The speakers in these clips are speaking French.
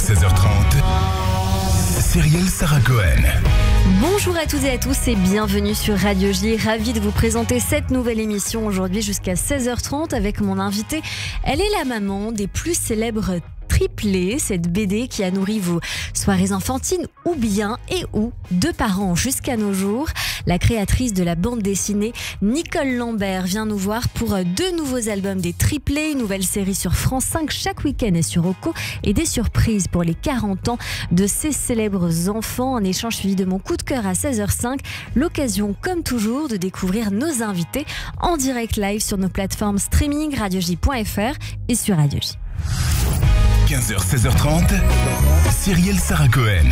16h30, Cyrielle Sarah Cohen. Bonjour à toutes et à tous et bienvenue sur Radio J. Ravie de vous présenter cette nouvelle émission aujourd'hui jusqu'à 16h30 avec mon invitée. Elle est la maman des plus célèbres Triplés, cette BD qui a nourri vos soirées enfantines ou bien et ou de parents jusqu'à nos jours. La créatrice de la bande dessinée, Nicole Lambert, vient nous voir pour deux nouveaux albums des Triplés, une nouvelle série sur France 5 chaque week-end et sur Occo et des surprises pour les 40 ans de ces célèbres enfants. Un échange suivi de mon coup de cœur à 16h05. L'occasion, comme toujours, de découvrir nos invités en direct live sur nos plateformes streaming radioj.fr et sur Radio J. 15h, 16h30, Cyrielle Sarah Cohen.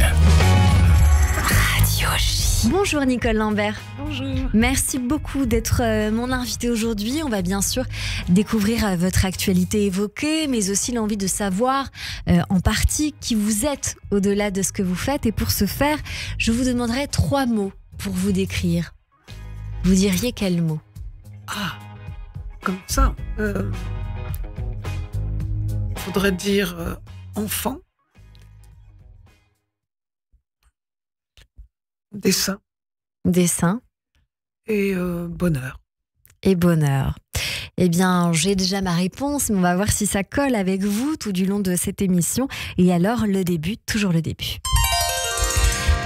Radio J. Bonjour Nicole Lambert. Bonjour. Merci beaucoup d'être mon invitée aujourd'hui. On va bien sûr découvrir votre actualité évoquée, mais aussi l'envie de savoir en partie qui vous êtes au-delà de ce que vous faites. Et pour ce faire, je vous demanderai 3 mots pour vous décrire. Vous diriez quels mots? Ah, comme ça. Faudrait dire enfant, dessin et bonheur. Et bonheur. Eh bien, j'ai déjà ma réponse, mais on va voir si ça colle avec vous tout du long de cette émission. Et alors, le début, toujours le début.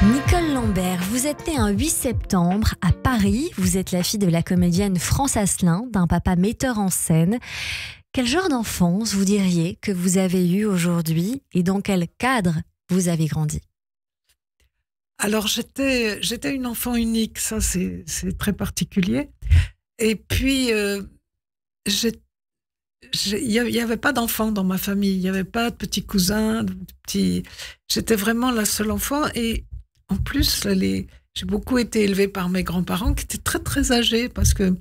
Nicole Lambert, vous êtes née un 8 septembre à Paris. Vous êtes la fille de la comédienne France Asselin, d'un papa metteur en scène. Quel genre d'enfance vous diriez que vous avez eu aujourd'hui et dans quel cadre vous avez grandi? Alors, j'étais une enfant unique, ça c'est très particulier. Et puis, il n'y avait pas d'enfants dans ma famille, il n'y avait pas de petits cousins, j'étais vraiment la seule enfant. Et en plus, j'ai beaucoup été élevée par mes grands-parents qui étaient très très âgés parce que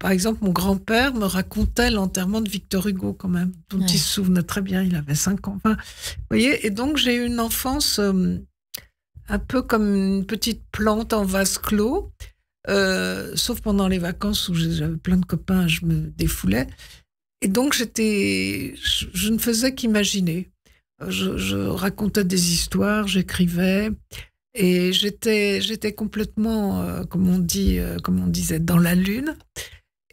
par exemple, mon grand-père me racontait l'enterrement de Victor Hugo quand même, dont il se souvenait très bien, il avait 5 ans. Enfin, vous voyez, et donc j'ai eu une enfance un peu comme une petite plante en vase clos, sauf pendant les vacances où j'avais plein de copains, je me défoulais. Et donc je ne faisais qu'imaginer. Je racontais des histoires, j'écrivais. Et j'étais complètement, comme on disait, dans la lune.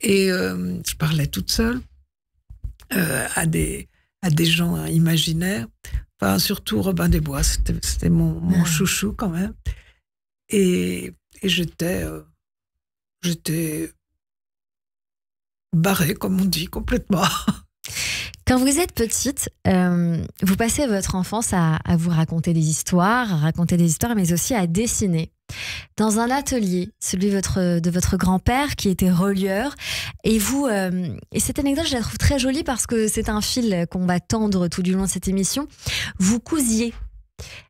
Et je parlais toute seule à des gens imaginaires. Enfin, surtout Robin des Bois, c'était mon chouchou quand même. Et j'étais barrée, comme on dit, complètement. Quand vous êtes petite, vous passez votre enfance à vous raconter des histoires, mais aussi à dessiner. Dans un atelier, celui de votre grand-père qui était relieur, et vous, et cette anecdote, je la trouve très jolie parce que c'est un fil qu'on va tendre tout du long de cette émission. Vous cousiez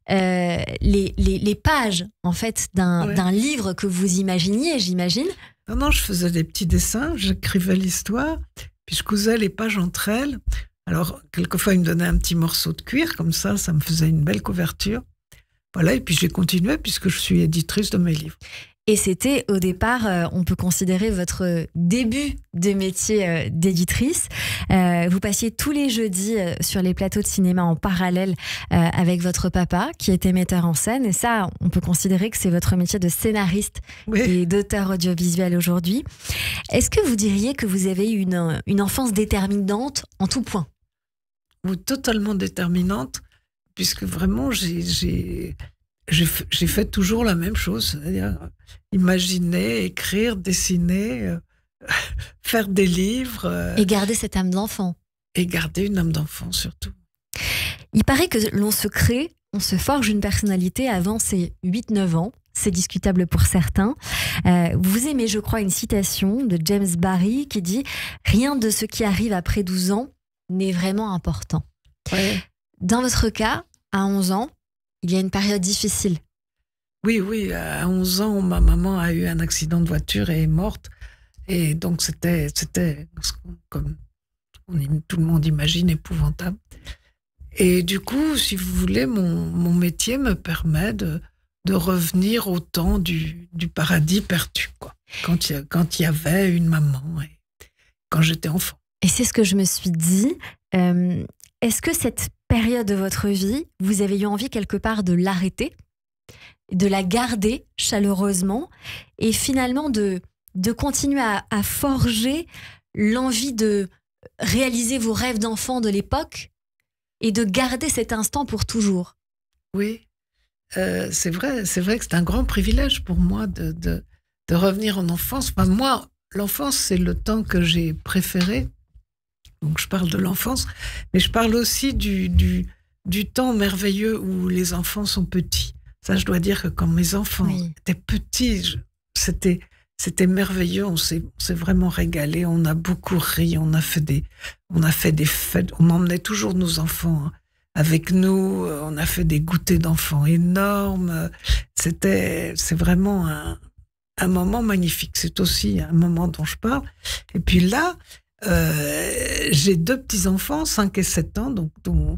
les pages en fait d'un livre que vous imaginiez, j'imagine. Non, je faisais des petits dessins, j'écrivais l'histoire, puis je cousais les pages entre elles. Alors, quelquefois, il me donnait un petit morceau de cuir, comme ça me faisait une belle couverture. Voilà, et puis j'ai continué puisque je suis éditrice de mes livres. Et c'était au départ, on peut considérer votre début de métier d'éditrice. Vous passiez tous les jeudis sur les plateaux de cinéma en parallèle avec votre papa qui était metteur en scène. Et ça, on peut considérer que c'est votre métier de scénariste et d'auteur audiovisuel aujourd'hui. Est-ce que vous diriez que vous avez eu une enfance déterminante en tout point? Ou totalement déterminante, puisque vraiment j'ai fait toujours la même chose, c'est-à-dire imaginer, écrire, dessiner, faire des livres. Et garder cette âme d'enfant. Et garder une âme d'enfant, surtout. Il paraît que l'on se crée, on se forge une personnalité avant ses 8-9 ans. C'est discutable pour certains. Vous aimez, je crois, une citation de James Barrie qui dit « Rien de ce qui arrive après 12 ans n'est vraiment important ». Dans votre cas, à 11 ans, il y a une période difficile. Oui, à 11 ans, ma maman a eu un accident de voiture et est morte. Et donc, c'était comme tout le monde imagine, épouvantable. Et du coup, si vous voulez, mon métier me permet de revenir au temps du paradis perdu, quoi. Quand il y avait une maman, et quand j'étais enfant. Et c'est ce que je me suis dit. est-ce que cette période de votre vie, vous avez eu envie quelque part de l'arrêter, de la garder chaleureusement et finalement de continuer à forger l'envie de réaliser vos rêves d'enfant de l'époque et de garder cet instant pour toujours? Oui, c'est vrai que c'est un grand privilège pour moi de revenir en enfance. Enfin, moi, l'enfance, c'est le temps que j'ai préféré. Donc, je parle de l'enfance, mais je parle aussi du temps merveilleux où les enfants sont petits. Ça, je dois dire que quand mes enfants étaient petits, c'était merveilleux. On s'est vraiment régalé. On a beaucoup ri. On a fait des fêtes. On emmenait toujours nos enfants avec nous. On a fait des goûters d'enfants énormes. C'est vraiment un moment magnifique. C'est aussi un moment dont je parle. Et puis là, j'ai 2 petits-enfants, 5 et 7 ans, dont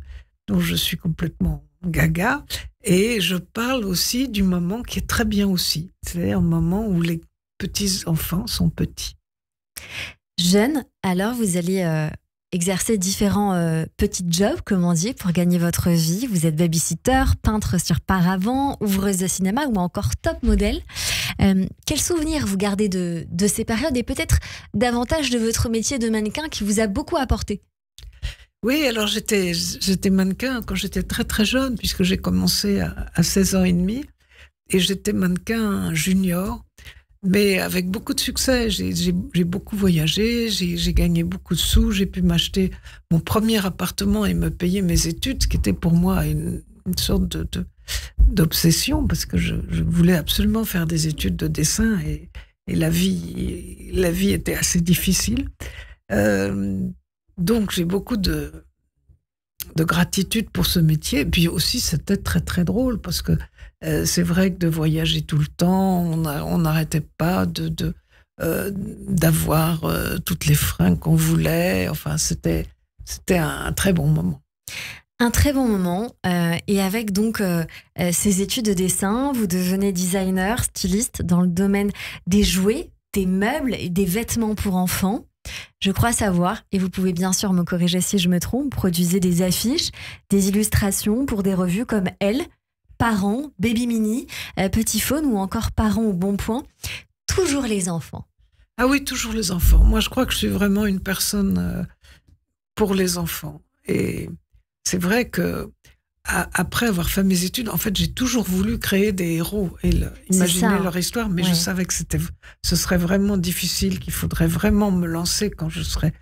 je suis complètement gaga. Et je parle aussi du moment qui est très bien aussi. C'est-à-dire un moment où les petits-enfants sont petits. Jeune, alors vous allez exercer différents petits jobs, comme on dit, pour gagner votre vie. Vous êtes babysitter, peintre sur paravent, ouvreuse de cinéma ou encore top modèle. Quels souvenirs vous gardez de ces périodes et peut-être davantage de votre métier de mannequin qui vous a beaucoup apporté? Oui, alors j'étais mannequin quand j'étais très très jeune, puisque j'ai commencé à 16 ans et demi, et j'étais mannequin junior, mais avec beaucoup de succès. J'ai beaucoup voyagé, j'ai gagné beaucoup de sous, j'ai pu m'acheter mon premier appartement et me payer mes études, ce qui était pour moi une sorte d'obsession, parce que je voulais absolument faire des études de dessin, et la vie était assez difficile. Donc j'ai beaucoup de gratitude pour ce métier. Et puis aussi, c'était très très drôle, parce que c'est vrai que de voyager tout le temps, on n'arrêtait pas d'avoir toutes les fringues qu'on voulait. Enfin, c'était un très bon moment. Un très bon moment. Et avec donc ces études de dessin, vous devenez designer, styliste dans le domaine des jouets, des meubles et des vêtements pour enfants. Je crois savoir, et vous pouvez bien sûr me corriger si je me trompe, produisez des affiches, des illustrations pour des revues comme Elle, Parents, Baby Mini, Petit Faune ou encore Parents au Bon Point. Toujours les enfants. Ah oui, toujours les enfants. Moi, je crois que je suis vraiment une personne pour les enfants. Et c'est vrai que après avoir fait mes études, en fait, j'ai toujours voulu créer des héros et imaginer leur histoire, mais je savais que ce serait vraiment difficile, qu'il faudrait vraiment me lancer quand je serais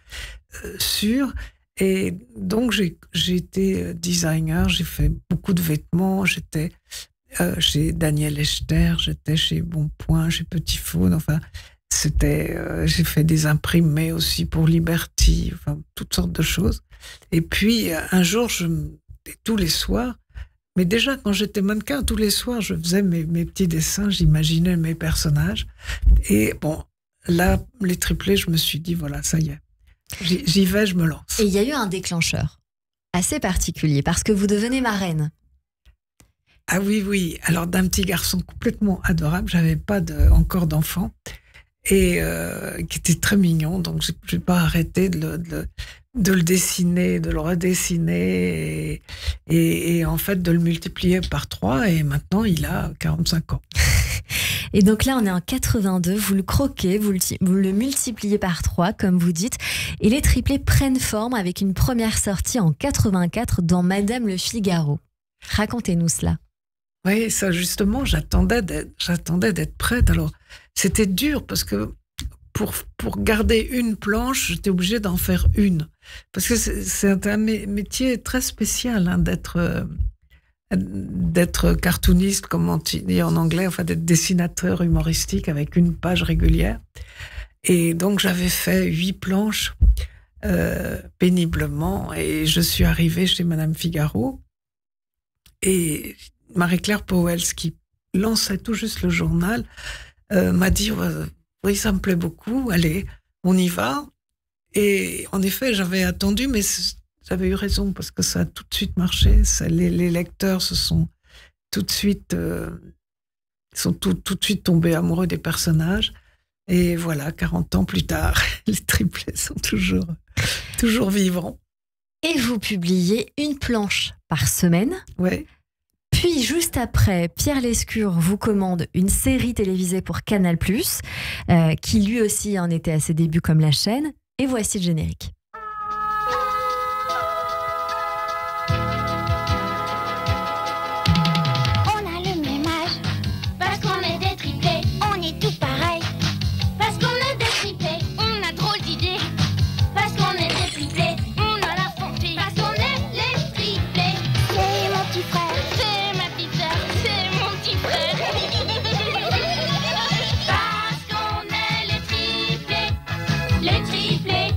sûre. Et donc, j'ai été designer, j'ai fait beaucoup de vêtements, j'étais chez Daniel Echter, j'étais chez Bonpoint, chez Petit Faune, enfin, j'ai fait des imprimés aussi pour Liberty, enfin, toutes sortes de choses. Et puis, un jour, tous les soirs, mais déjà quand j'étais mannequin, tous les soirs, je faisais mes petits dessins, j'imaginais mes personnages. Et bon, là, les triplés, je me suis dit, voilà, ça y est, j'y vais, je me lance. Et il y a eu un déclencheur assez particulier, parce que vous devenez marraine. Ah oui, alors d'un petit garçon complètement adorable, j'avais pas encore d'enfant, et qui était très mignon, donc je n'ai pas arrêté de le dessiner, de le redessiner, et en fait de le multiplier par 3, et maintenant il a 45 ans. Et donc là, on est en 82, vous le croquez, vous le multipliez par 3, comme vous dites, et les triplés prennent forme avec une première sortie en 84 dans Madame Le Figaro. Racontez-nous cela. Oui, ça justement, j'attendais d'être prête. Alors, c'était dur parce que pour garder une planche, j'étais obligée d'en faire une. Parce que c'est un métier très spécial, hein, d'être cartooniste, comme on dit en anglais, enfin d'être dessinateur humoristique avec une page régulière. Et donc, j'avais fait 8 planches péniblement, et je suis arrivée chez Madame Figaro. Et Marie-Claire Powell, qui lançait tout juste le journal, m'a dit oui, ça me plaît beaucoup, allez, on y va. Et en effet, j'avais attendu, mais j'avais eu raison, parce que ça a tout de suite marché. Les lecteurs se sont tout de suite, tombés amoureux des personnages. Et voilà, 40 ans plus tard, les triplés sont toujours vivants. Et vous publiez une planche par semaine. Ouais. Puis, juste après, Pierre Lescure vous commande une série télévisée pour Canal+, qui lui aussi en était à ses débuts comme la chaîne. Et voici le générique. On a le même âge, parce qu'on est des triplés. On est tous pareils, parce qu'on est des triplés. On a drôle d'idées, parce qu'on est des triplés. On a la santé, parce qu'on est les triplés. C'est mon petit frère, c'est ma petite sœur, c'est mon petit frère. Parce qu'on est les triplés, les triplés,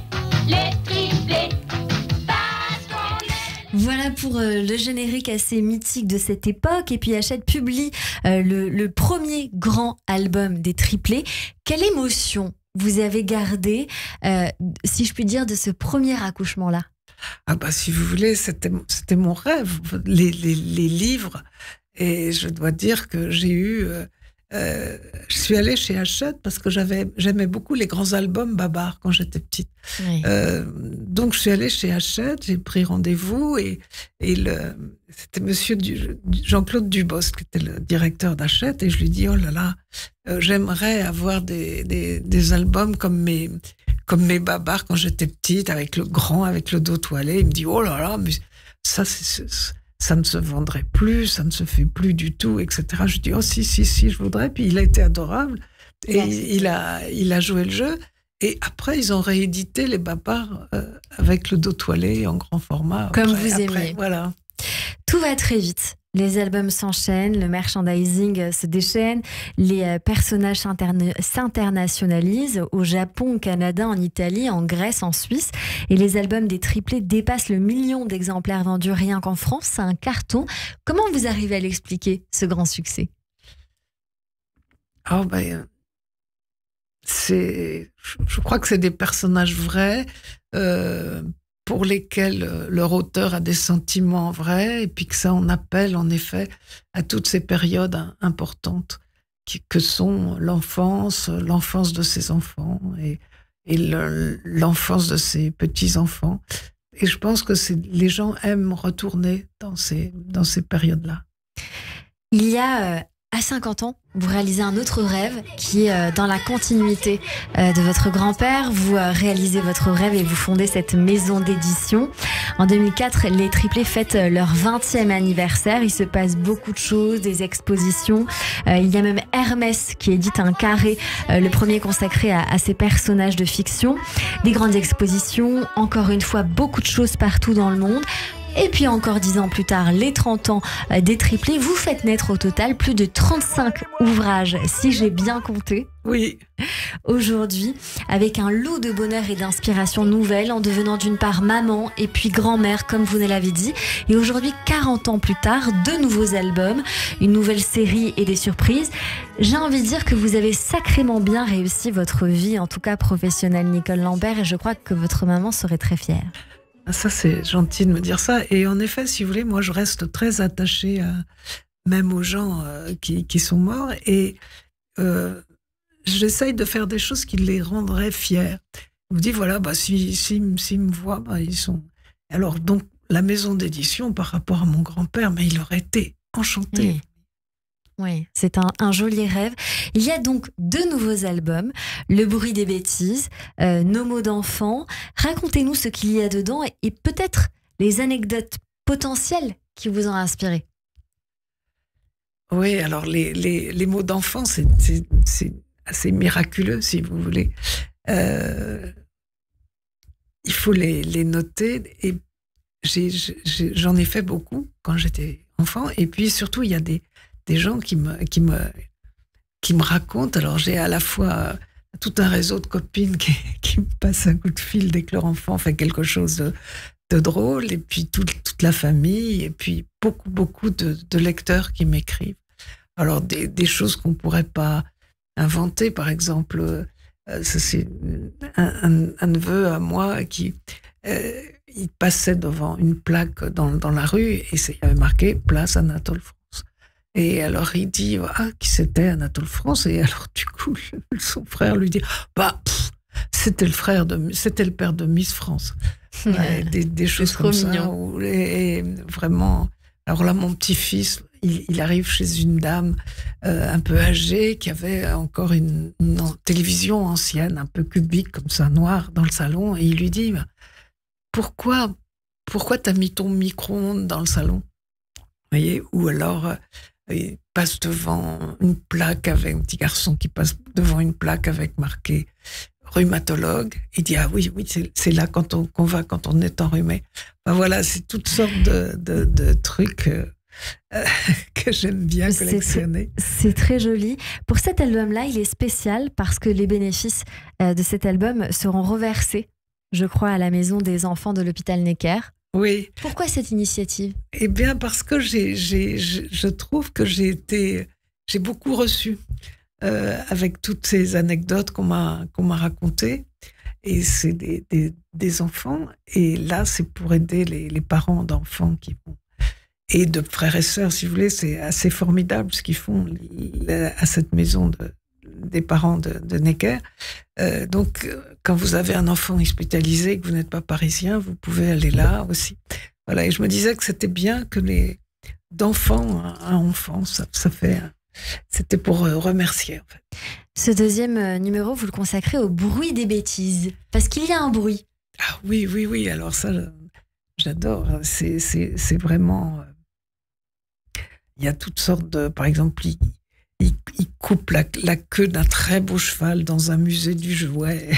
les triplés. Parce qu'on est... Voilà pour le générique assez mythique de cette époque. Et puis Hachette publie le premier grand album des triplés. Quelle émotion vous avez gardée, si je puis dire, de ce premier accouchement-là? Ah bah si vous voulez, c'était mon rêve, les livres. Et je dois dire que j'ai eu... je suis allée chez Hachette parce que j'aimais beaucoup les grands albums Babar quand j'étais petite. Oui. Donc je suis allée chez Hachette, j'ai pris rendez-vous et c'était monsieur Jean-Claude Dubos qui était le directeur d'Hachette et je lui dis oh là là, j'aimerais avoir des albums comme mes Babar quand j'étais petite avec le dos toilé. Il me dit oh là là, mais ça ne se vendrait plus, ça ne se fait plus du tout, etc. Je dis, oh si, je voudrais. Puis il a été adorable. Et il a joué le jeu. Et après, ils ont réédité les Babar avec le dos toilé en grand format. Comme vous aimiez. Voilà. Tout va très vite. Les albums s'enchaînent, le merchandising se déchaîne, les personnages s'internationalisent au Japon, au Canada, en Italie, en Grèce, en Suisse. Et les albums des triplés dépassent le 1 million d'exemplaires vendus rien qu'en France. C'est un carton. Comment vous arrivez à l'expliquer, ce grand succès? Oh ben, je crois que c'est des personnages vrais, pour lesquels leur auteur a des sentiments vrais, et puis que ça en appelle en effet à toutes ces périodes importantes que sont l'enfance de ses enfants et l'enfance de ses petits-enfants. Et je pense que les gens aiment retourner dans ces périodes-là. Il y a à 50 ans, vous réalisez un autre rêve qui est dans la continuité de votre grand-père. Vous réalisez votre rêve et vous fondez cette maison d'édition. En 2004, les triplés fêtent leur 20e anniversaire. Il se passe beaucoup de choses, des expositions. Il y a même Hermès qui édite un carré, le premier consacré à ces personnages de fiction. Des grandes expositions, encore une fois, beaucoup de choses partout dans le monde. Et puis encore 10 ans plus tard, les 30 ans des triplés, vous faites naître au total plus de 35 ouvrages, si j'ai bien compté. Oui. Aujourd'hui, avec un lot de bonheur et d'inspiration nouvelle, en devenant d'une part maman et puis grand-mère, comme vous nous l'avez dit. Et aujourd'hui, 40 ans plus tard, 2 nouveaux albums, une nouvelle série et des surprises. J'ai envie de dire que vous avez sacrément bien réussi votre vie, en tout cas professionnelle, Nicole Lambert, et je crois que votre maman serait très fière. Ça, c'est gentil de me dire ça. Et en effet, si vous voulez, moi, je reste très attachée même aux gens qui sont morts. Et j'essaye de faire des choses qui les rendraient fiers. Je me dis, voilà, bah, s'ils me voient, bah, ils sont... Alors, donc, la maison d'édition, par rapport à mon grand-père, mais il aurait été enchanté. Oui. Oui, c'est un joli rêve. Il y a donc 2 nouveaux albums, Le bruit des bêtises, Nos mots d'enfant. Racontez-nous ce qu'il y a dedans et peut-être les anecdotes potentielles qui vous ont inspiré. Oui, alors les mots d'enfant, c'est assez miraculeux, si vous voulez. Il faut les noter. Et j'en ai fait beaucoup quand j'étais enfant. Et puis surtout, il y a des gens qui me racontent. Alors, j'ai à la fois tout un réseau de copines qui me passent un coup de fil dès que leur enfant fait quelque chose de drôle, et puis toute la famille, et puis beaucoup de lecteurs qui m'écrivent. Alors, des choses qu'on ne pourrait pas inventer. Par exemple, c'est un neveu à moi qui... il passait devant une plaque dans la rue, et il y avait marqué « Place Anatole France ». Et alors il dit qui c'était Anatole France, et alors du coup son frère lui dit c'était le père de Miss France. Ouais, des choses trop comme ça. mignon. Et vraiment, alors là, mon petit-fils, il arrive chez une dame un peu âgée qui avait encore une télévision ancienne, un peu cubique, comme ça, noire, dans le salon. Et il lui dit, pourquoi t'as mis ton micro-ondes dans le salon? Vous voyez? Ou alors, il passe devant une plaque avec un petit garçon qui passe devant une plaque avec marqué rhumatologue. Il dit, ah oui, c'est là qu'on va quand on est enrhumé. Ben voilà, c'est toutes sortes de trucs que j'aime bien collectionner. C'est très joli. Pour cet album-là, il est spécial parce que les bénéfices de cet album seront reversés, je crois, à la maison des enfants de l'hôpital Necker. Oui. Pourquoi cette initiative? Eh bien, parce que je trouve que j'ai beaucoup reçu avec toutes ces anecdotes qu'on m'a racontées. Et c'est des enfants. Et là, c'est pour aider les parents d'enfants qui vont. Et de frères et sœurs, si vous voulez, c'est assez formidable ce qu'ils font à cette maison des parents de Necker. Donc, quand vous avez un enfant hospitalisé et que vous n'êtes pas parisien, vous pouvez aller là aussi. Voilà, et je me disais que c'était bien que d'enfant à enfant, ça fait... C'était pour remercier, en fait. Ce deuxième numéro, vous le consacrez au bruit des bêtises, parce qu'il y a un bruit. Ah oui, alors ça, j'adore. C'est vraiment... Il y a toutes sortes de... Par exemple, il coupe la queue d'un très beau cheval dans un musée du jouet,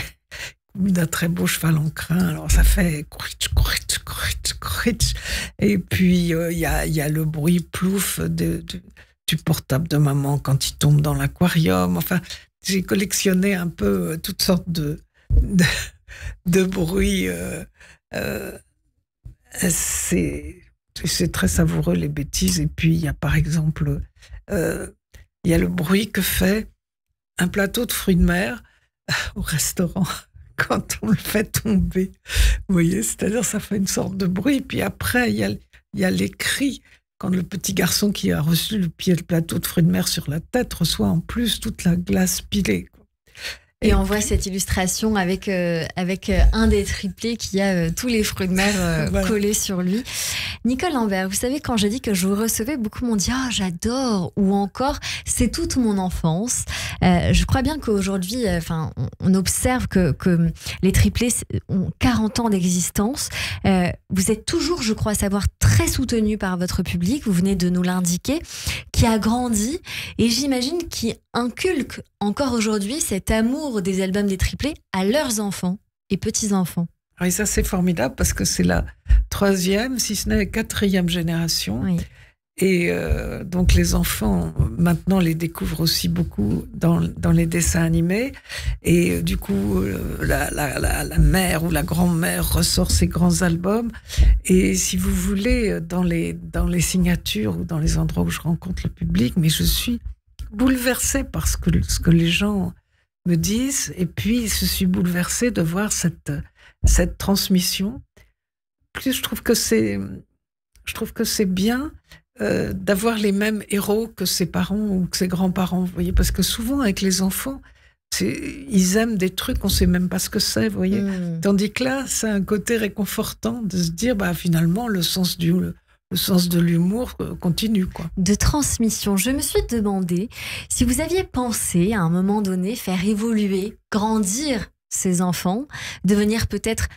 d'un très beau cheval en crin. Alors ça fait critch, critch, critch, critch. Et puis il y a le bruit plouf du portable de maman quand il tombe dans l'aquarium. Enfin, j'ai collectionné un peu toutes sortes de bruits. C'est très savoureux, les bêtises. Et puis il y a par exemple... il y a le bruit que fait un plateau de fruits de mer au restaurant quand on le fait tomber. Vous voyez, c'est-à-dire ça fait une sorte de bruit. Puis après, il y a les cris quand le petit garçon qui a reçu le plateau de fruits de mer sur la tête reçoit en plus toute la glace pilée. Et on voit cette illustration avec un des triplés qui a tous les fruits de mer voilà. collés sur lui. Nicole Lambert, vous savez, quand j'ai dit que je vous recevais, beaucoup m'ont dit « Ah, j'adore » ou encore « C'est toute mon enfance ». Je crois bien qu'aujourd'hui, on observe que les triplés ont 40 ans d'existence. Vous êtes toujours, je crois savoir, très soutenu par votre public, vous venez de nous l'indiquer, qui a grandi et j'imagine qui inculque encore aujourd'hui cet amour des albums des triplés à leurs enfants et petits-enfants. Et ça, c'est formidable parce que c'est la 3e, si ce n'est la 4e génération. Oui. Et donc, les enfants, maintenant, les découvrent aussi beaucoup dans les dessins animés. Et du coup, la mère ou la grand-mère ressort ses grands albums. Et si vous voulez, dans les signatures ou dans les endroits où je rencontre le public, mais je suis bouleversée par ce que les gens me disent. Et puis, je suis bouleversée de voir cette transmission. Plus, je trouve que c'est bien d'avoir les mêmes héros que ses parents ou que ses grands-parents, vous voyez, parce que souvent avec les enfants, ils aiment des trucs, on ne sait même pas ce que c'est, vous voyez. Tandis que là, c'est un côté réconfortant de se dire, finalement, le sens de l'humour continue, quoi. De transmission. Je me suis demandé si vous aviez pensé à un moment donné faire évoluer, grandir ces enfants, devenir peut-être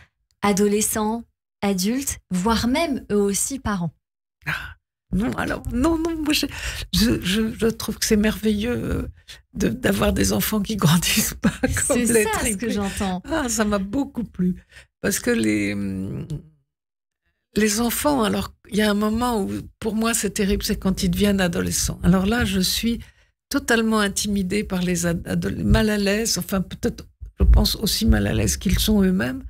adolescents, adultes, voire même eux aussi parents. Non, moi je trouve que c'est merveilleux d'avoir des enfants qui grandissent pas comme les triplés. C'est ça ce que j'entends. Ça m'a beaucoup plu. Parce que les enfants, alors il y a un moment où pour moi c'est terrible, c'est quand ils deviennent adolescents. Alors là, je suis totalement intimidée par les mal à l'aise, enfin peut-être, je pense aussi mal à l'aise qu'ils sont eux-mêmes.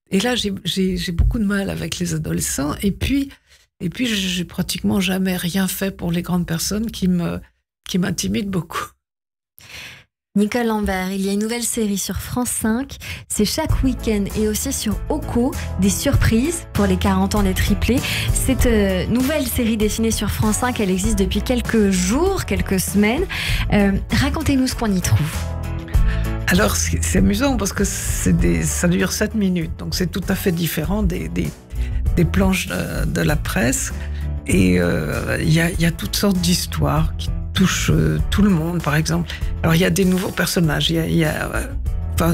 Et là, j'ai beaucoup de mal avec les adolescents. Et puis, j'ai pratiquement jamais rien fait pour les grandes personnes qui m'intimident beaucoup. Nicole Lambert, il y a une nouvelle série sur France 5. C'est chaque week-end et aussi sur Oco, des surprises pour les 40 ans des triplés. Cette nouvelle série dessinée sur France 5, elle existe depuis quelques jours, quelques semaines. Racontez-nous ce qu'on y trouve. Alors, c'est amusant parce que ça dure 7 minutes, donc c'est tout à fait différent des planches de la presse. Et il y a toutes sortes d'histoires qui touchent tout le monde, par exemple. Alors, il y a des nouveaux personnages. Il y a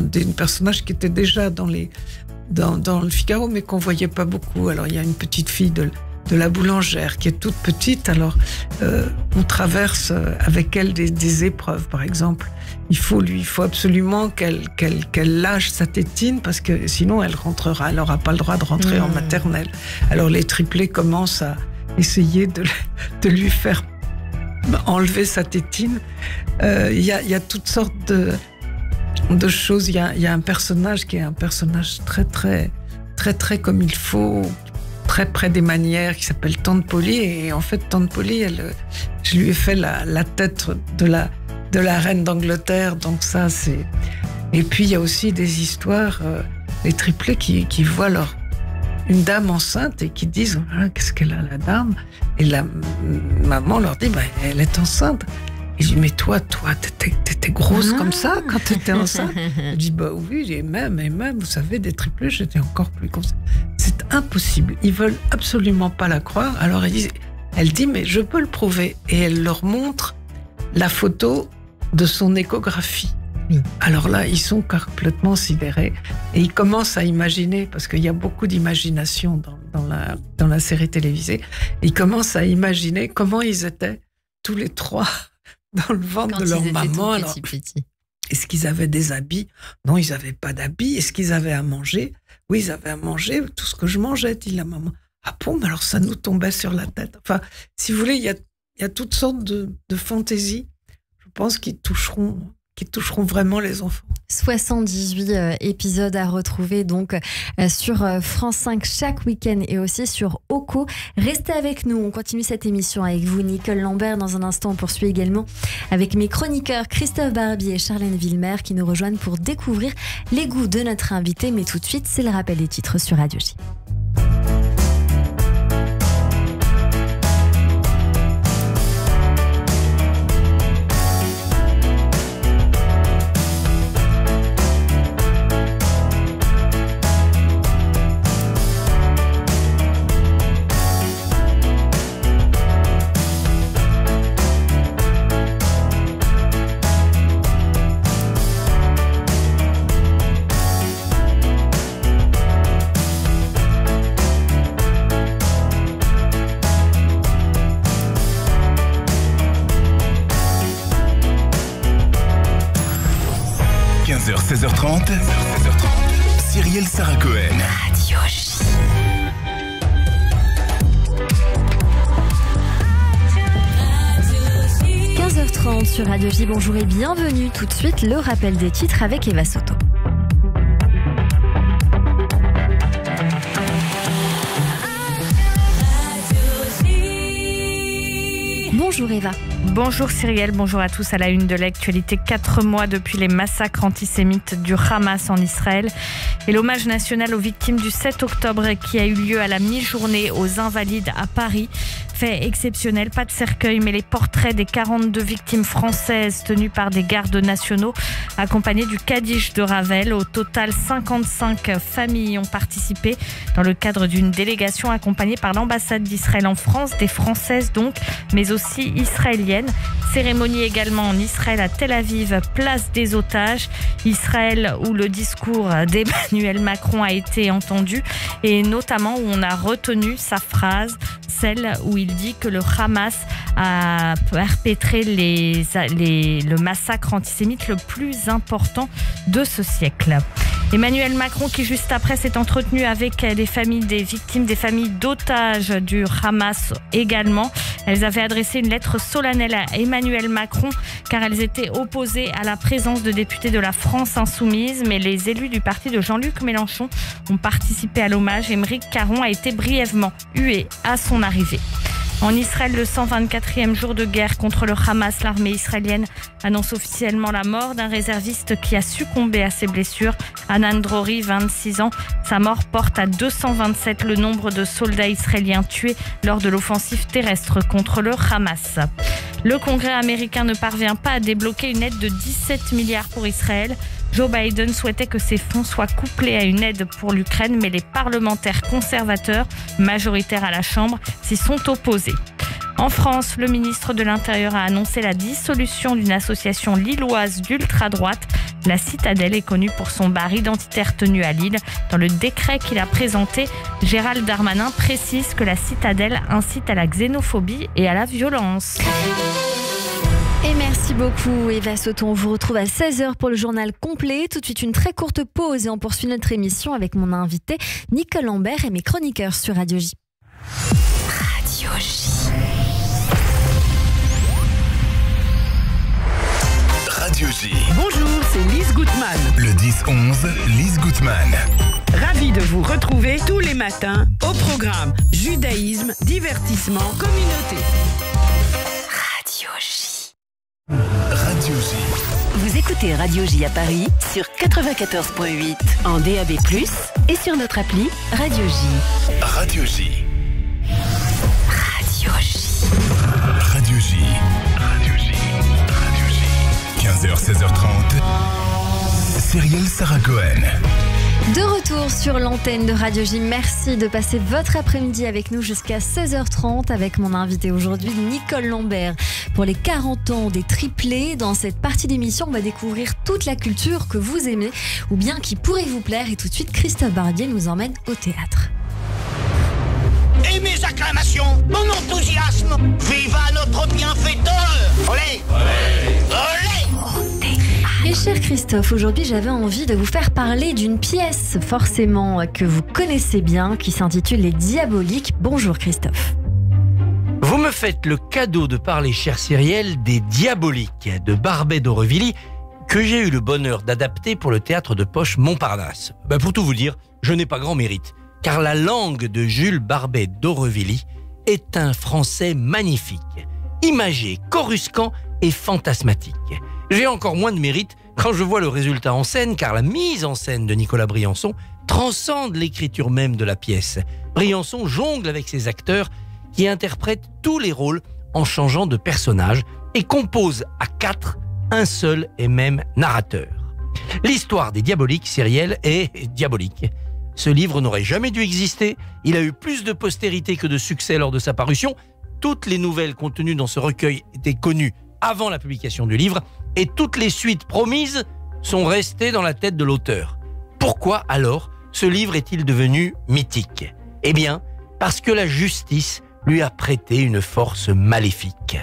des personnages qui étaient déjà dans le Figaro, mais qu'on voyait pas beaucoup. Alors, il y a une petite fille de la boulangère qui est toute petite. Alors, on traverse avec elle des épreuves, par exemple. Il faut absolument qu'elle lâche sa tétine parce que sinon elle n'aura pas le droit de rentrer en maternelle. Alors les triplés commencent à essayer de lui faire enlever sa tétine. Il y a toutes sortes de choses. Il y a un personnage qui est un personnage très très très très comme il faut, très près des manières, qui s'appelle Tante Polly. Et en fait, Tante Polly, je lui ai fait la tête de la reine d'Angleterre. Donc ça, c'est... Et puis, il y a aussi des histoires, les triplés qui voient une dame enceinte et qui disent « Qu'est-ce qu'elle a, la dame ?» Et la maman leur dit « Elle est enceinte. » Et je dis « Mais toi, t'étais grosse comme ça quand t'étais enceinte ?» Elle dit « Oui, et même, vous savez, des triplés, j'étais encore plus comme ça. » C'est impossible. Ils veulent absolument pas la croire. Alors elle dit « Mais je peux le prouver. » Et elle leur montre la photo de son échographie. Oui. Alors là, ils sont complètement sidérés et ils commencent à imaginer, parce qu'il y a beaucoup d'imagination dans la série télévisée, ils commencent à imaginer comment ils étaient tous les trois dans le ventre de leur maman. Alors, est-ce qu'ils avaient des habits? Non, ils n'avaient pas d'habits. Est-ce qu'ils avaient à manger? Oui, ils avaient à manger tout ce que je mangeais, dit la maman. Ah bon, mais alors ça nous tombait sur la tête. Enfin, si vous voulez, il y a toutes sortes de fantaisies, je pense, qui toucheront vraiment les enfants. 78 épisodes à retrouver donc sur France 5 chaque week-end et aussi sur OCO. Restez avec nous, on continue cette émission avec vous, Nicole Lambert. Dans un instant, on poursuit également avec mes chroniqueurs Christophe Barbier et Charlène Villemer qui nous rejoignent pour découvrir les goûts de notre invité. Mais tout de suite, c'est le rappel des titres sur Radio J. 16h30, Cyrielle Sarah Cohen. Radio J. Sur Radio J, bonjour et bienvenue. Tout de suite, le rappel des titres avec Eva Soto. Bonjour Eva. Bonjour Cyrielle, bonjour à tous. À la une de l'actualité, 4 mois depuis les massacres antisémites du Hamas en Israël et l'hommage national aux victimes du 7 octobre qui a eu lieu à la mi-journée aux Invalides à Paris. Fait exceptionnel, pas de cercueil, mais les portraits des 42 victimes françaises tenues par des gardes nationaux, accompagnés du Kaddish de Ravel. Au total, 55 familles ont participé dans le cadre d'une délégation accompagnée par l'ambassade d'Israël en France, des Françaises donc, mais aussi israéliennes. Cérémonie également en Israël à Tel Aviv, place des otages. Israël où le discours d'Emmanuel Macron a été entendu et notamment où on a retenu sa phrase, celle où il dit que le Hamas a perpétré le massacre antisémite le plus important de ce siècle. Emmanuel Macron qui juste après s'est entretenu avec les familles des victimes, des familles d'otages du Hamas également. Elles avaient adressé une lettre solennelle à Emmanuel Macron car elles étaient opposées à la présence de députés de la France insoumise. Mais les élus du parti de Jean-Luc Mélenchon ont participé à l'hommage. Émeric Caron a été brièvement hué à son arrivée. En Israël, le 124e jour de guerre contre le Hamas, l'armée israélienne annonce officiellement la mort d'un réserviste qui a succombé à ses blessures. Hanan Drori, 26 ans. Sa mort porte à 227 le nombre de soldats israéliens tués lors de l'offensive terrestre contre le Hamas. Le Congrès américain ne parvient pas à débloquer une aide de 17 milliards pour Israël. Joe Biden souhaitait que ces fonds soient couplés à une aide pour l'Ukraine, mais les parlementaires conservateurs, majoritaires à la Chambre, s'y sont opposés. En France, le ministre de l'Intérieur a annoncé la dissolution d'une association lilloise d'ultra-droite. La Citadelle est connue pour son bar identitaire tenu à Lille. Dans le décret qu'il a présenté, Gérald Darmanin précise que la Citadelle incite à la xénophobie et à la violence. Et merci beaucoup Eva Soton. On vous retrouve à 16h pour le journal complet. Tout de suite une très courte pause et on poursuit notre émission avec mon invité Nicole Lambert et mes chroniqueurs sur Radio J. Radio J. Radio J. Bonjour, c'est Lise Gutmann. Le 10-11, Lise Gutmann. Ravie de vous retrouver tous les matins au programme Judaïsme, divertissement, communauté. Radio J. Radio J. Vous écoutez Radio J à Paris sur 94.8 en DAB+, et sur notre appli Radio J. Radio J. Radio J. Radio J. Radio J. Radio J. 15h, 16h30. Cyrielle Sarah Cohen. De retour sur l'antenne de Radio J. Merci de passer votre après-midi avec nous jusqu'à 16h30 avec mon invité aujourd'hui, Nicole Lambert. Pour les 40 ans des triplés, dans cette partie d'émission, on va découvrir toute la culture que vous aimez ou bien qui pourrait vous plaire. Et tout de suite, Christophe Barbier nous emmène au théâtre. Et mes acclamations, mon enthousiasme, viva notre bienfaiteur. Olé, olé, olé. Et cher Christophe, aujourd'hui j'avais envie de vous faire parler d'une pièce forcément que vous connaissez bien qui s'intitule Les Diaboliques. Bonjour Christophe. Vous me faites le cadeau de parler, chère Cyrielle, des Diaboliques de Barbey d'Aurevilly que j'ai eu le bonheur d'adapter pour le théâtre de poche Montparnasse. Pour tout vous dire, je n'ai pas grand mérite, car la langue de Jules Barbey d'Aurevilly est un français magnifique, imagé, coruscant et fantasmatique. J'ai encore moins de mérite quand je vois le résultat en scène, car la mise en scène de Nicolas Briançon transcende l'écriture même de la pièce. Briançon jongle avec ses acteurs qui interprètent tous les rôles en changeant de personnage et compose à 4 un seul et même narrateur. L'histoire des Diaboliques, Cyrielle, est diabolique. Ce livre n'aurait jamais dû exister. Il a eu plus de postérité que de succès lors de sa parution. Toutes les nouvelles contenues dans ce recueil étaient connues avant la publication du livre, et toutes les suites promises sont restées dans la tête de l'auteur. Pourquoi alors ce livre est-il devenu mythique ? Eh bien, parce que la justice lui a prêté une force maléfique.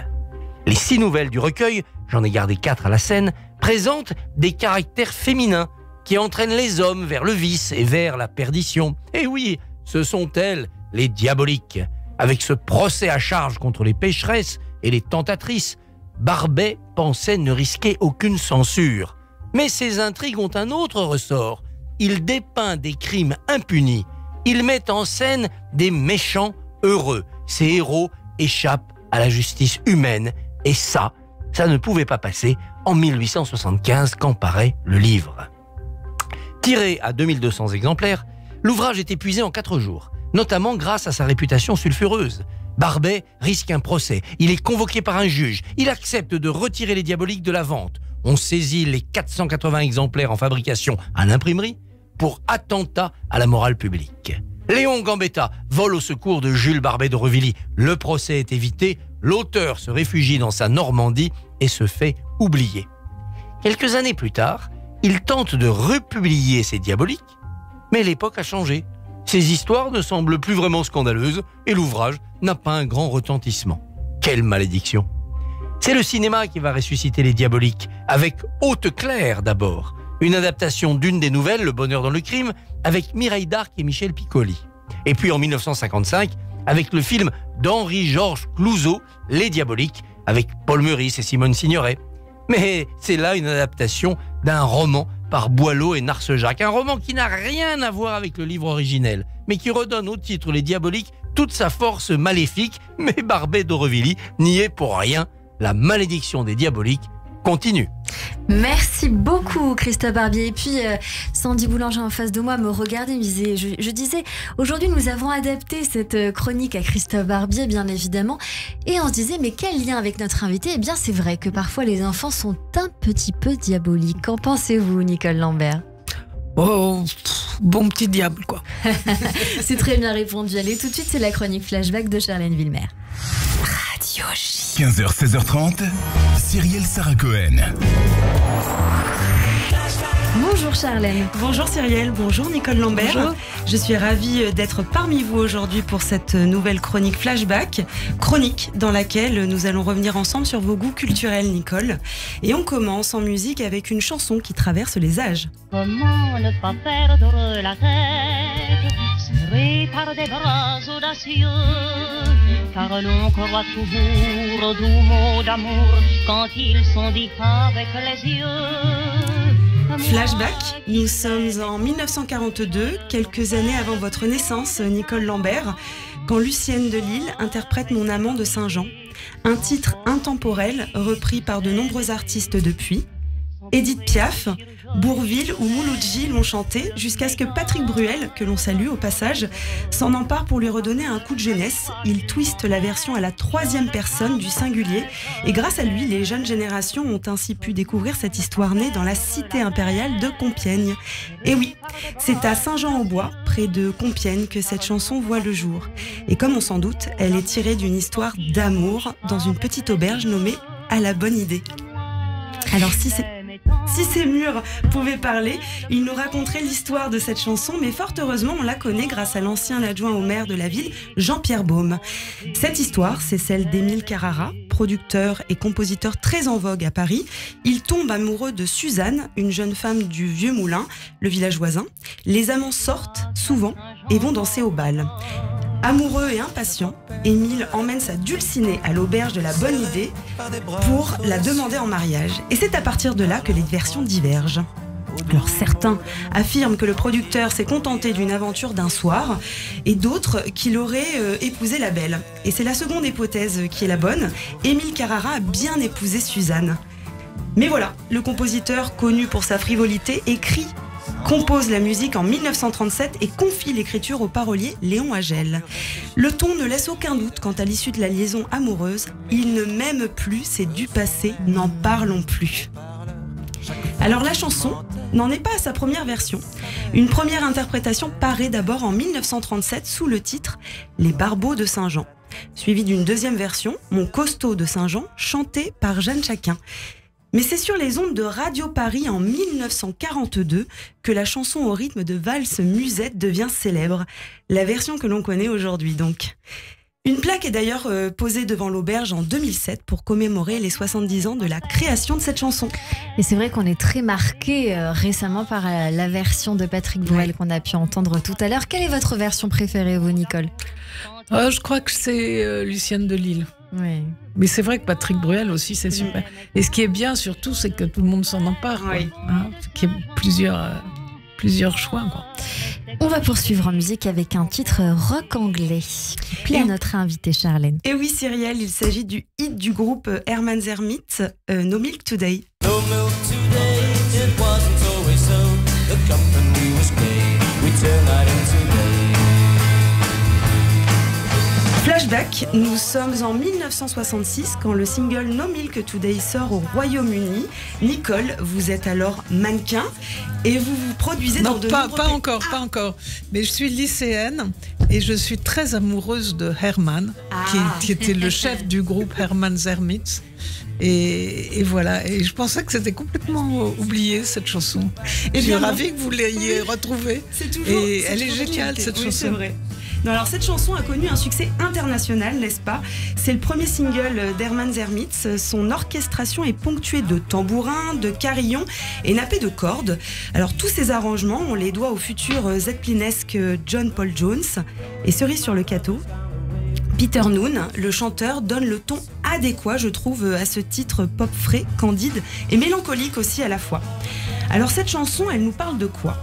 Les 6 nouvelles du recueil, j'en ai gardé 4 à la scène, présentent des caractères féminins qui entraînent les hommes vers le vice et vers la perdition. Et oui, ce sont elles, les Diaboliques. Avec ce procès à charge contre les pécheresses et les tentatrices, Barbey pensait ne risquer aucune censure. Mais ces intrigues ont un autre ressort. Il dépeint des crimes impunis. Il met en scène des méchants heureux. Ces héros échappent à la justice humaine. Et ça ne pouvait pas passer en 1875 quand paraît le livre. Tiré à 2200 exemplaires, l'ouvrage est épuisé en 4 jours, notamment grâce à sa réputation sulfureuse. Barbey risque un procès, il est convoqué par un juge, il accepte de retirer les Diaboliques de la vente. On saisit les 480 exemplaires en fabrication à l'imprimerie pour attentat à la morale publique. Léon Gambetta vole au secours de Jules Barbey d'Aurevilly. Le procès est évité, l'auteur se réfugie dans sa Normandie et se fait oublier. Quelques années plus tard, il tente de republier ces Diaboliques, mais l'époque a changé. Ces histoires ne semblent plus vraiment scandaleuses et l'ouvrage n'a pas un grand retentissement. Quelle malédiction! C'est le cinéma qui va ressusciter les Diaboliques, avec Haute-Claire d'abord, une adaptation d'une des nouvelles, Le Bonheur dans le crime, avec Mireille d'Arc et Michel Piccoli. Et puis en 1955, avec le film d'Henri-Georges Clouzot, Les Diaboliques, avec Paul Meurice et Simone Signoret. Mais c'est là une adaptation d'un roman par Boileau et Narcejac, un roman qui n'a rien à voir avec le livre originel, mais qui redonne au titre Les Diaboliques toute sa force maléfique, mais Barbey d'Aurevilly n'y est pour rien. La malédiction des Diaboliques continue. Merci beaucoup Christophe Barbier. Et puis Sandy Boulanger en face de moi me regardait, me disait, je disais, aujourd'hui nous avons adapté cette chronique à Christophe Barbier bien évidemment, et on se disait mais quel lien avec notre invité? Eh bien c'est vrai que parfois les enfants sont un petit peu diaboliques. Qu'en pensez-vous Nicole Lambert? Oh, bon petit diable quoi. C'est très bien répondu. Allez, tout de suite c'est la chronique flashback de Charlène Villemer. Radio J. 15h, 16h30, Cyrielle Sarah Cohen. Bonjour Charlène. Bonjour Cyrielle, bonjour Nicole Lambert. Bonjour. Je suis ravie d'être parmi vous aujourd'hui pour cette nouvelle chronique flashback. Chronique dans laquelle nous allons revenir ensemble sur vos goûts culturels, Nicole. Et on commence en musique avec une chanson qui traverse les âges. Comment ne pas perdre la tête, serré par des bras audacieux, car l'on croit toujours aux doux mots d'amour quand ils sont dits avec les yeux. Flashback, nous sommes en 1942, quelques années avant votre naissance, Nicole Lambert, quand Lucienne de Lille interprète Mon amant de Saint-Jean, un titre intemporel repris par de nombreux artistes depuis. Édith Piaf, Bourvil ou Mouloudji l'ont chanté jusqu'à ce que Patrick Bruel, que l'on salue au passage, s'en empare pour lui redonner un coup de jeunesse. Il twiste la version à la 3e personne du singulier et grâce à lui, les jeunes générations ont ainsi pu découvrir cette histoire née dans la cité impériale de Compiègne. Et oui, c'est à Saint-Jean-au-Bois, près de Compiègne, que cette chanson voit le jour. Et comme on s'en doute, elle est tirée d'une histoire d'amour dans une petite auberge nommée À la bonne idée. Alors si ces murs pouvaient parler, ils nous raconteraient l'histoire de cette chanson, mais fort heureusement, on la connaît grâce à l'ancien adjoint au maire de la ville, Jean-Pierre Baume. Cette histoire, c'est celle d'Émile Carrara, producteur et compositeur très en vogue à Paris. Il tombe amoureux de Suzanne, une jeune femme du Vieux Moulin, le village voisin. Les amants sortent souvent et vont danser au bal. Amoureux et impatient, Émile emmène sa dulcinée à l'auberge de la Bonne Idée pour la demander en mariage. Et c'est à partir de là que les versions divergent. Alors certains affirment que le producteur s'est contenté d'une aventure d'un soir et d'autres qu'il aurait épousé la belle. Et c'est la seconde hypothèse qui est la bonne. Émile Carrara a bien épousé Suzanne. Mais voilà, le compositeur, connu pour sa frivolité, compose la musique en 1937 et confie l'écriture au parolier Léon Agel. Le ton ne laisse aucun doute quant à l'issue de la liaison amoureuse. Il ne m'aime plus, c'est du passé, n'en parlons plus. Alors la chanson n'en est pas à sa première version. Une première interprétation paraît d'abord en 1937 sous le titre Les Barbeaux de Saint-Jean, suivie d'une deuxième version, Mon costaud de Saint-Jean, chantée par Jeanne Chacun. Mais c'est sur les ondes de Radio Paris en 1942 que la chanson au rythme de valse musette devient célèbre. La version que l'on connaît aujourd'hui donc. Une plaque est d'ailleurs posée devant l'auberge en 2007 pour commémorer les 70 ans de la création de cette chanson. Et c'est vrai qu'on est très marqué récemment par la version de Patrick Bruel qu'on a pu entendre tout à l'heure. Quelle est votre version préférée, vous, Nicole ? Je crois que c'est Lucienne de Lille. Oui. Mais c'est vrai que Patrick Bruel aussi, c'est super. Et ce qui est bien surtout, c'est que tout le monde s'en empare. Oui. Qu'il y ait plusieurs choix. Quoi. On va poursuivre en musique avec un titre rock anglais qui plaît à notre invité Charlène. Et oui, Cyrielle, il s'agit du hit du groupe Herman's Hermits, No Milk Today. No milk today, it wasn't always so. The company was gay, we turned night into day. Flashback, nous sommes en 1966 quand le single No Milk Today sort au Royaume-Uni. Nicole, vous êtes alors mannequin et vous vous produisez dans de nombreux pays. Pas encore. Mais je suis lycéenne et je suis très amoureuse de Herman, qui était le chef du groupe Herman's Hermits. Et voilà, et je pensais que c'était complètement oublié cette chanson. Et je suis ravie que vous l'ayez retrouvée. Elle est géniale cette chanson. C'est vrai. Non, alors cette chanson a connu un succès international, n'est-ce pas ? C'est le premier single d'Herman's Hermits. Son orchestration est ponctuée de tambourins, de carillons et nappés de cordes. Alors tous ces arrangements, on les doit au futur zeppelinesque John Paul Jones. Et cerise sur le gâteau, Peter Noone, le chanteur, donne le ton adéquat, je trouve, à ce titre pop frais, candide et mélancolique aussi à la fois. Alors cette chanson, elle nous parle de quoi ?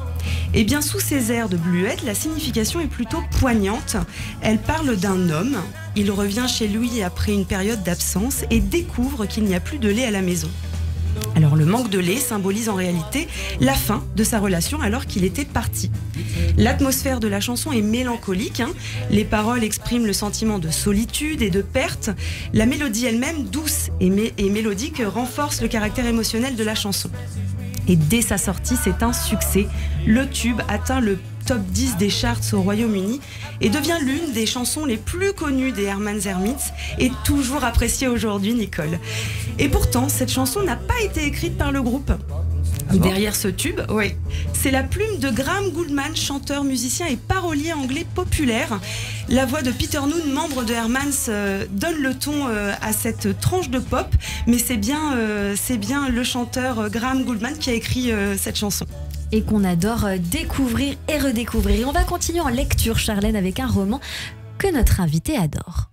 Eh bien, sous ces airs de bluette, la signification est plutôt poignante. Elle parle d'un homme. Il revient chez lui après une période d'absence et découvre qu'il n'y a plus de lait à la maison. Alors le manque de lait symbolise en réalité la fin de sa relation alors qu'il était parti. L'atmosphère de la chanson est mélancolique, les paroles expriment le sentiment de solitude et de perte. La mélodie elle-même, douce et mélodique, renforce le caractère émotionnel de la chanson. Et dès sa sortie, c'est un succès. Le tube atteint le top 10 des charts au Royaume-Uni et devient l'une des chansons les plus connues des Herman's Hermits et toujours appréciée aujourd'hui, Nicole. Et pourtant, cette chanson n'a pas été écrite par le groupe. Derrière ce tube, oui, c'est la plume de Graham Gouldman, chanteur, musicien et parolier anglais populaire. La voix de Peter Noone, membre de Herman's, donne le ton à cette tranche de pop, mais c'est bien le chanteur Graham Gouldman qui a écrit cette chanson. Et qu'on adore découvrir et redécouvrir. Et on va continuer en lecture, Charlène, avec un roman que notre invité adore.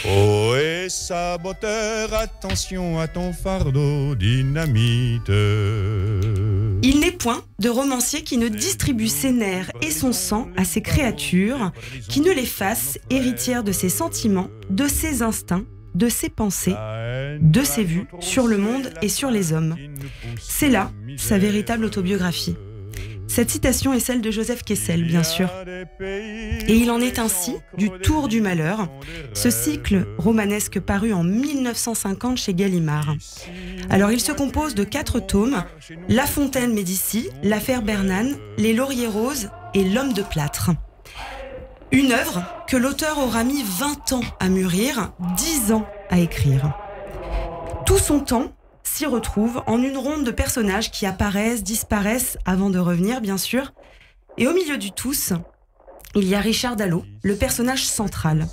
Oh et saboteur, attention à ton fardeau dynamite. Il n'est point de romancier qui ne distribue ses nerfs et son sang à ses créatures, qui ne les fasse héritières de ses sentiments, de ses instincts, de ses pensées, de ses vues sur le monde et sur les hommes. C'est là sa véritable autobiographie. Cette citation est celle de Joseph Kessel, bien sûr. Et il en est ainsi du Tour du Malheur, ce cycle romanesque paru en 1950 chez Gallimard. Alors il se compose de 4 tomes, La Fontaine Médicis, L'affaire Bernan, Les Lauriers Roses et L'homme de plâtre. Une œuvre que l'auteur aura mis 20 ans à mûrir, 10 ans à écrire. Tout son temps s'y retrouve en une ronde de personnages qui apparaissent, disparaissent avant de revenir, bien sûr. Et au milieu du tous, il y a Richard Dallot, le personnage central.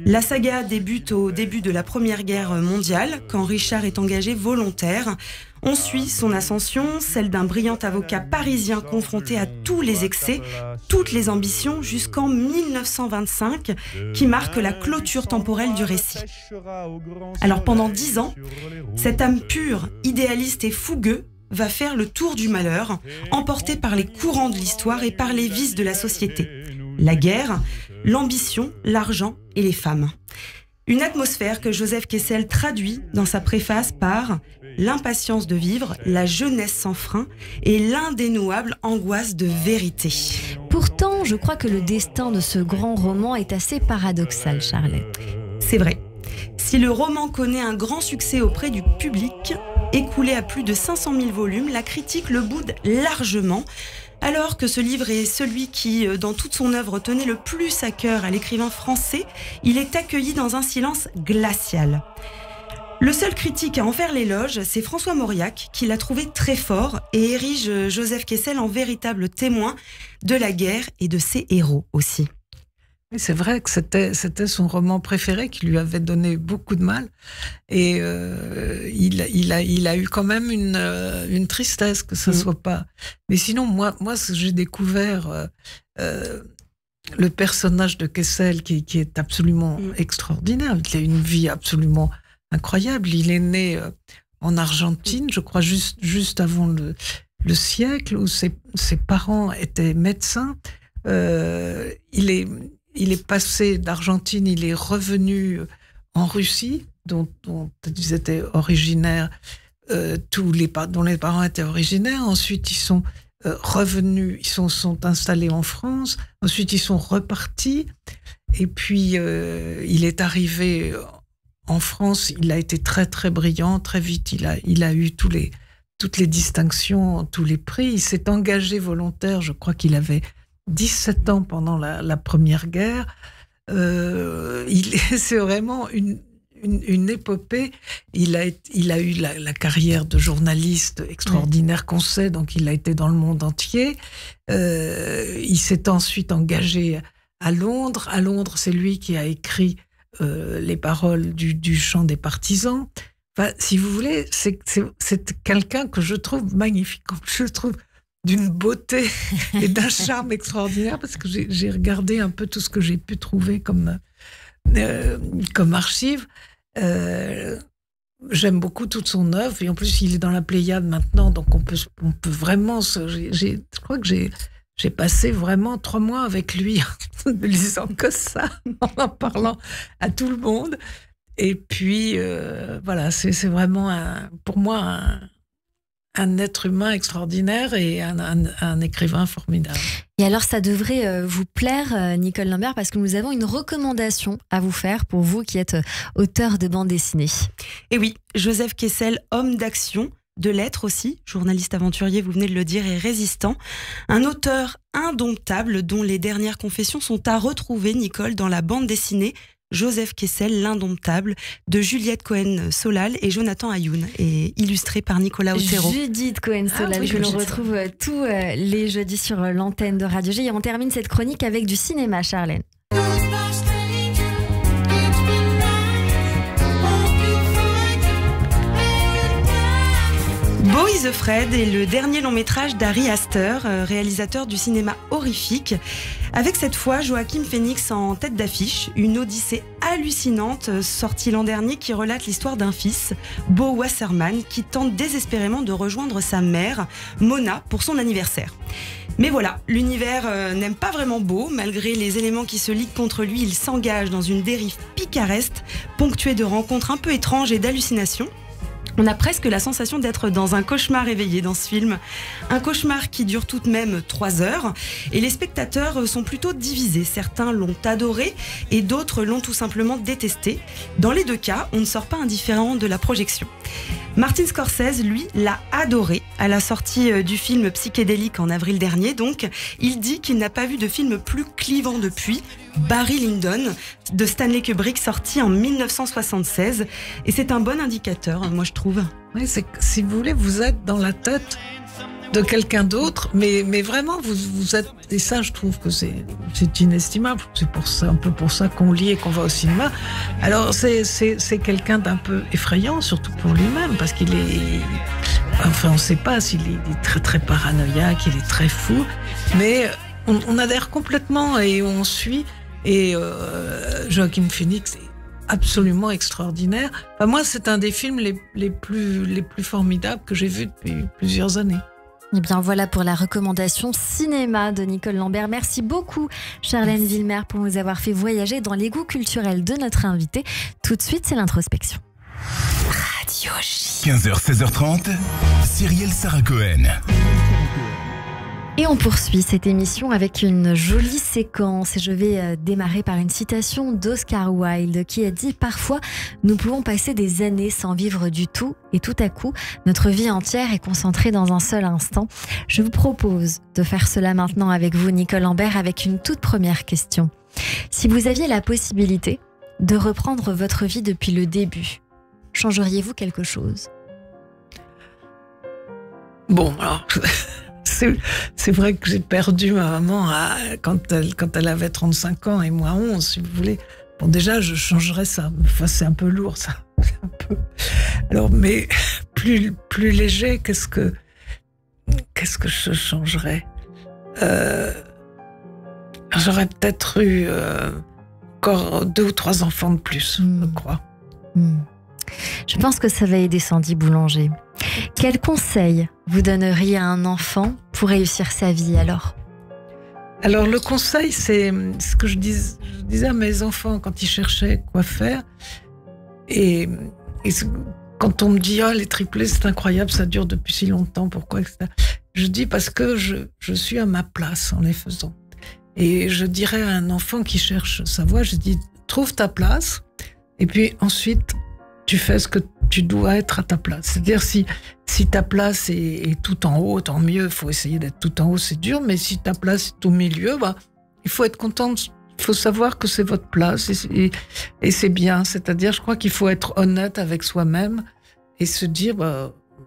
La saga débute au début de la Première Guerre mondiale, quand Richard est engagé volontaire. On suit son ascension, celle d'un brillant avocat parisien confronté à tous les excès, toutes les ambitions, jusqu'en 1925, qui marque la clôture temporelle du récit. Alors pendant 10 ans, cette âme pure, idéaliste et fougueux va faire le tour du malheur, emporté par les courants de l'histoire et par les vices de la société. La guerre, l'ambition, l'argent et les femmes. Une atmosphère que Joseph Kessel traduit dans sa préface par l'impatience de vivre, la jeunesse sans frein et l'indénouable angoisse de vérité. Pourtant, je crois que le destin de ce grand roman est assez paradoxal, Charlène. C'est vrai. Si le roman connaît un grand succès auprès du public, écoulé à plus de 500 000 volumes, la critique le boude largement, alors que ce livre est celui qui, dans toute son œuvre, tenait le plus à cœur à l'écrivain français, il est accueilli dans un silence glacial. Le seul critique à en faire l'éloge, c'est François Mauriac, qui l'a trouvé très fort et érige Joseph Kessel en véritable témoin de la guerre et de ses héros aussi. Oui, c'est vrai que c'était son roman préféré qui lui avait donné beaucoup de mal. Et il a eu quand même une tristesse que ce soit pas... Mais sinon, moi j'ai découvert le personnage de Kessel qui est absolument extraordinaire. Il a une vie absolument incroyable. Il est né en Argentine, je crois, juste avant le siècle, où ses parents étaient médecins. Il est passé d'Argentine, il est revenu en Russie, dont ils étaient originaires, dont les parents étaient originaires. Ensuite, ils sont revenus, ils sont installés en France. Ensuite, ils sont repartis. Et puis, il est arrivé en France. Il a été très, très brillant. Très vite, il a eu toutes les distinctions, tous les prix. Il s'est engagé volontaire. Je crois qu'il avait 17 ans pendant la Première Guerre. C'est vraiment une épopée. Il a eu la carrière de journaliste extraordinaire qu'on sait, donc il a été dans le monde entier. Il s'est ensuite engagé à Londres. À Londres, c'est lui qui a écrit les paroles du chant des partisans. Enfin, si vous voulez, c'est quelqu'un que je trouve magnifique, je trouve d'une beauté et d'un charme extraordinaire, parce que j'ai regardé un peu tout ce que j'ai pu trouver comme archives. J'aime beaucoup toute son œuvre, et en plus il est dans la Pléiade maintenant, donc on peut vraiment... Je crois que j'ai passé vraiment 3 mois avec lui, ne lisant que ça, en parlant à tout le monde. Et puis, voilà, c'est vraiment, pour moi, un être humain extraordinaire et un écrivain formidable. Et alors, ça devrait vous plaire, Nicole Lambert, parce que nous avons une recommandation à vous faire pour vous qui êtes auteur de bande dessinée. Et oui, Joseph Kessel, homme d'action, de lettres aussi, journaliste aventurier, vous venez de le dire, et résistant. Un auteur indomptable dont les dernières confessions sont à retrouver, Nicole, dans la bande dessinée Joseph Kessel, l'indomptable, de Juliette Cohen-Solal et Jonathan Ayoun, et illustré par Nicolas Otero. Judith Cohen-Solal, oui, que l'on retrouve tous les jeudis sur l'antenne de Radio G. Et on termine cette chronique avec du cinéma, Charlène. Beau is Afraid est le dernier long métrage d'Ari Aster, réalisateur du cinéma horrifique. Avec cette fois Joaquin Phoenix en tête d'affiche, une odyssée hallucinante sortie l'an dernier qui relate l'histoire d'un fils, Beau Wasserman, qui tente désespérément de rejoindre sa mère, Mona, pour son anniversaire. Mais voilà, l'univers n'aime pas vraiment Beau. Malgré les éléments qui se liguent contre lui, il s'engage dans une dérive picaresque, ponctuée de rencontres un peu étranges et d'hallucinations. On a presque la sensation d'être dans un cauchemar éveillé dans ce film. Un cauchemar qui dure tout de même 3 heures. Et les spectateurs sont plutôt divisés. Certains l'ont adoré et d'autres l'ont tout simplement détesté. Dans les deux cas, on ne sort pas indifférent de la projection. Martin Scorsese, lui, l'a adoré. À la sortie du film psychédélique en avril dernier, donc, il dit qu'il n'a pas vu de film plus clivant depuis. Barry Lyndon de Stanley Kubrick, sorti en 1976. Et c'est un bon indicateur, moi je trouve. Oui, si vous voulez, vous êtes dans la tête de quelqu'un d'autre, mais vraiment, vous êtes... Et ça, je trouve que c'est inestimable. C'est un peu pour ça qu'on lit et qu'on va au cinéma. Alors, c'est quelqu'un d'un peu effrayant, surtout pour lui-même, parce qu'il est... Enfin, on ne sait pas s'il est très, très paranoïaque, il est très fou, mais on adhère complètement et on suit. Et Joaquin Phoenix est absolument extraordinaire. Enfin, moi, c'est un des films les plus formidables que j'ai vus depuis plusieurs années. Et bien voilà pour la recommandation cinéma de Nicole Lambert. Merci beaucoup Charlène Villemer pour nous avoir fait voyager dans les goûts culturels de notre invité. Tout de suite, c'est l'introspection. Radio J. 15h, 16h30, Cyrielle Sarah Cohen. Et on poursuit cette émission avec une jolie séquence. Et je vais démarrer par une citation d'Oscar Wilde qui a dit « Parfois, nous pouvons passer des années sans vivre du tout et tout à coup, notre vie entière est concentrée dans un seul instant. » Je vous propose de faire cela maintenant avec vous, Nicole Lambert, avec une toute première question. Si vous aviez la possibilité de reprendre votre vie depuis le début, changeriez-vous quelque chose ? Bon, alors... C'est vrai que j'ai perdu ma maman quand elle avait 35 ans et moi 11, si vous voulez. Bon, déjà, je changerais ça. Enfin, c'est un peu lourd, ça. Un peu... Alors, mais plus léger, qu'est-ce que je changerais ? J'aurais peut-être eu encore 2 ou 3 enfants de plus, je crois. Je pense que ça va aider Sandy Boulanger. Quel conseil vous donneriez à un enfant pour réussir sa vie alors ? Alors le conseil, c'est ce que je disais à mes enfants quand ils cherchaient quoi faire. Et quand on me dit « Ah, les triplés, c'est incroyable, ça dure depuis si longtemps, pourquoi ?» etc. Je dis parce que je suis à ma place en les faisant. Et je dirais à un enfant qui cherche sa voie, je dis « Trouve ta place et puis ensuite... tu fais ce que tu dois être à ta place. » C'est-à-dire, si ta place est tout en haut, tant mieux, il faut essayer d'être tout en haut, c'est dur, mais si ta place est au milieu, il faut être content, il faut savoir que c'est votre place, et c'est bien. C'est-à-dire, je crois qu'il faut être honnête avec soi-même, et se dire,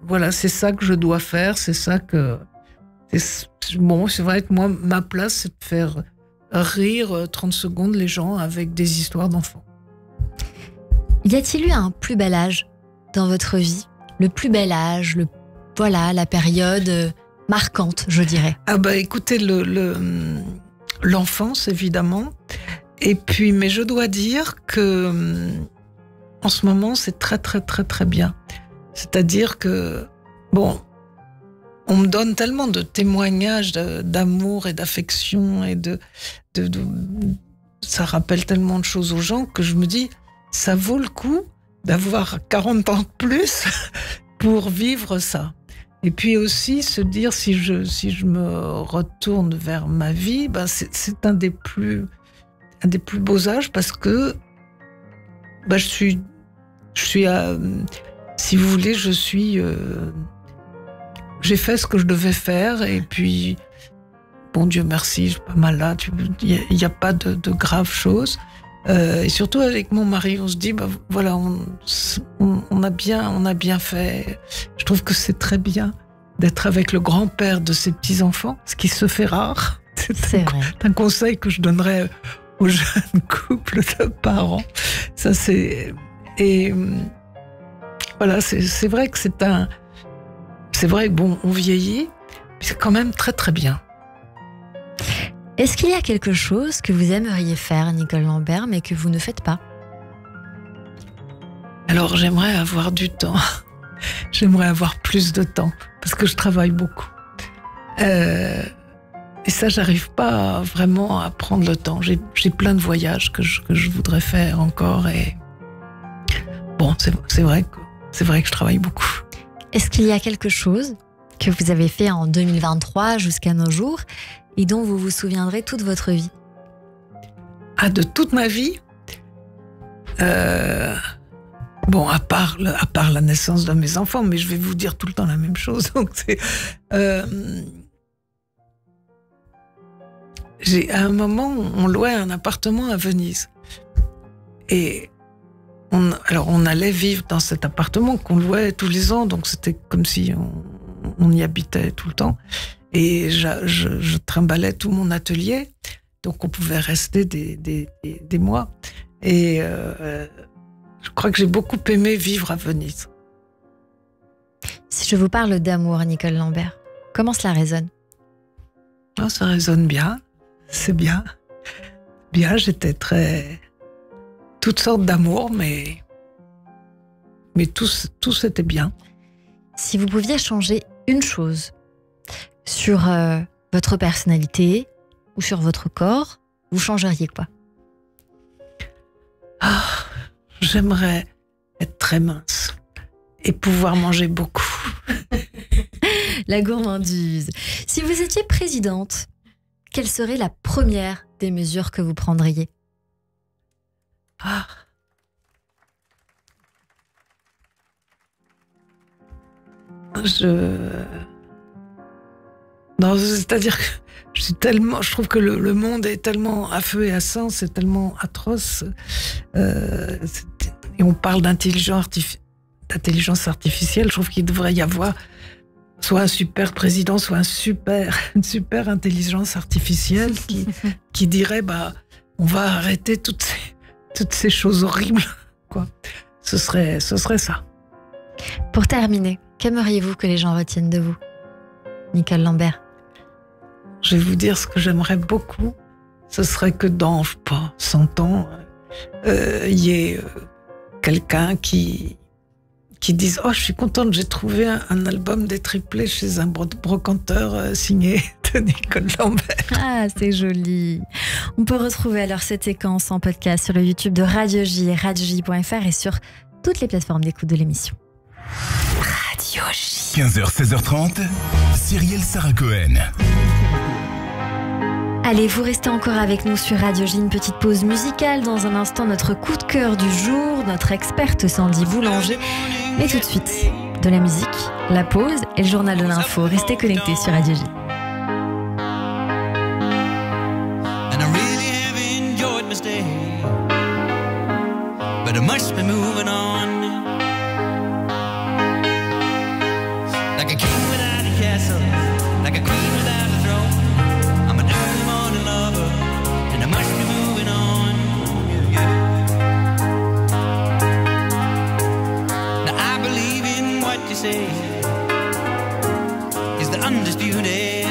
voilà, c'est ça que je dois faire, c'est ça que... Bon, c'est vrai que moi, ma place, c'est de faire rire 30 secondes les gens avec des histoires d'enfants. Y a-t-il eu un plus bel âge dans votre vie ? Le plus bel âge, la période marquante, je dirais. Ah écoutez, l'enfance, évidemment. Et puis, mais je dois dire que en ce moment, c'est très, très, très, très bien. C'est-à-dire que, bon, on me donne tellement de témoignages d'amour et d'affection et ça rappelle tellement de choses aux gens que je me dis... ça vaut le coup d'avoir 40 ans de plus pour vivre ça. Et puis aussi se dire, si je me retourne vers ma vie, c'est un des plus beaux âges parce que je suis si vous voulez, j'ai fait ce que je devais faire et puis, bon Dieu merci, je suis pas malade, il n'y a pas de graves choses. Et surtout avec mon mari, on se dit, voilà, on a bien fait. Je trouve que c'est très bien d'être avec le grand-père de ses petits-enfants, ce qui se fait rare. C'est un conseil que je donnerais aux jeunes couples de parents. Ça, et voilà, c'est vrai que c'est vrai que bon, on vieillit, mais c'est quand même très très bien. Est-ce qu'il y a quelque chose que vous aimeriez faire, Nicole Lambert, mais que vous ne faites pas? Alors, j'aimerais avoir du temps. J'aimerais avoir plus de temps, parce que je travaille beaucoup. Et ça, j'arrive pas vraiment à prendre le temps. J'ai plein de voyages que je voudrais faire encore. Et bon, c'est vrai que je travaille beaucoup. Est-ce qu'il y a quelque chose que vous avez fait en 2023 jusqu'à nos jours et dont vous vous souviendrez toute votre vie? Ah, de toute ma vie? Bon, à part la naissance de mes enfants, mais je vais vous dire tout le temps la même chose. Donc à un moment, on louait un appartement à Venise. Et on allait vivre dans cet appartement qu'on louait tous les ans, donc c'était comme si on y habitait tout le temps. Et je trimballais tout mon atelier, donc on pouvait rester des mois. Et je crois que j'ai beaucoup aimé vivre à Venise. Si je vous parle d'amour, Nicole Lambert, comment cela résonne? Oh, ça résonne bien, c'est bien. Bien, j'étais toutes sortes d'amour, mais tout c'était bien. Si vous pouviez changer une chose sur votre personnalité ou sur votre corps, vous changeriez quoi? Ah, j'aimerais être très mince et pouvoir manger beaucoup. La gourmandise. Si vous étiez présidente, quelle serait la première des mesures que vous prendriez? Ah. Non, c'est-à-dire que je trouve que le monde est tellement à feu et à sang, c'est tellement atroce. Et on parle d'intelligence artificielle. Je trouve qu'il devrait y avoir soit un super président, soit une super intelligence artificielle qui dirait, on va arrêter toutes ces choses horribles, quoi. Ce serait ça. Pour terminer, qu'aimeriez-vous que les gens retiennent de vous, Nicole Lambert? Je vais vous dire ce que j'aimerais beaucoup. Ce serait que dans, 100 ans, il y ait quelqu'un qui dise « Oh, je suis contente, j'ai trouvé un album des triplés chez un brocanteur signé de Nicole Lambert. » Ah, c'est joli. On peut retrouver alors cette séquence en podcast sur le YouTube de Radio J, radioj.fr et sur toutes les plateformes d'écoute de l'émission. Radio J. 15h, 16h30, Cyrielle Sarah Cohen. Allez, vous restez encore avec nous sur Radio J, une petite pause musicale. Dans un instant, notre coup de cœur du jour, notre experte Sandy Boulanger. Et tout de suite, de la musique, la pause et le journal de l'info. Restez connectés sur Radio J. And I really have enjoyed my stay, but I must be moving on. Like a king without a castle, like a queen without a throne. I'm an early morning lover, and I must be moving on. Now I believe in what you say is the undisputed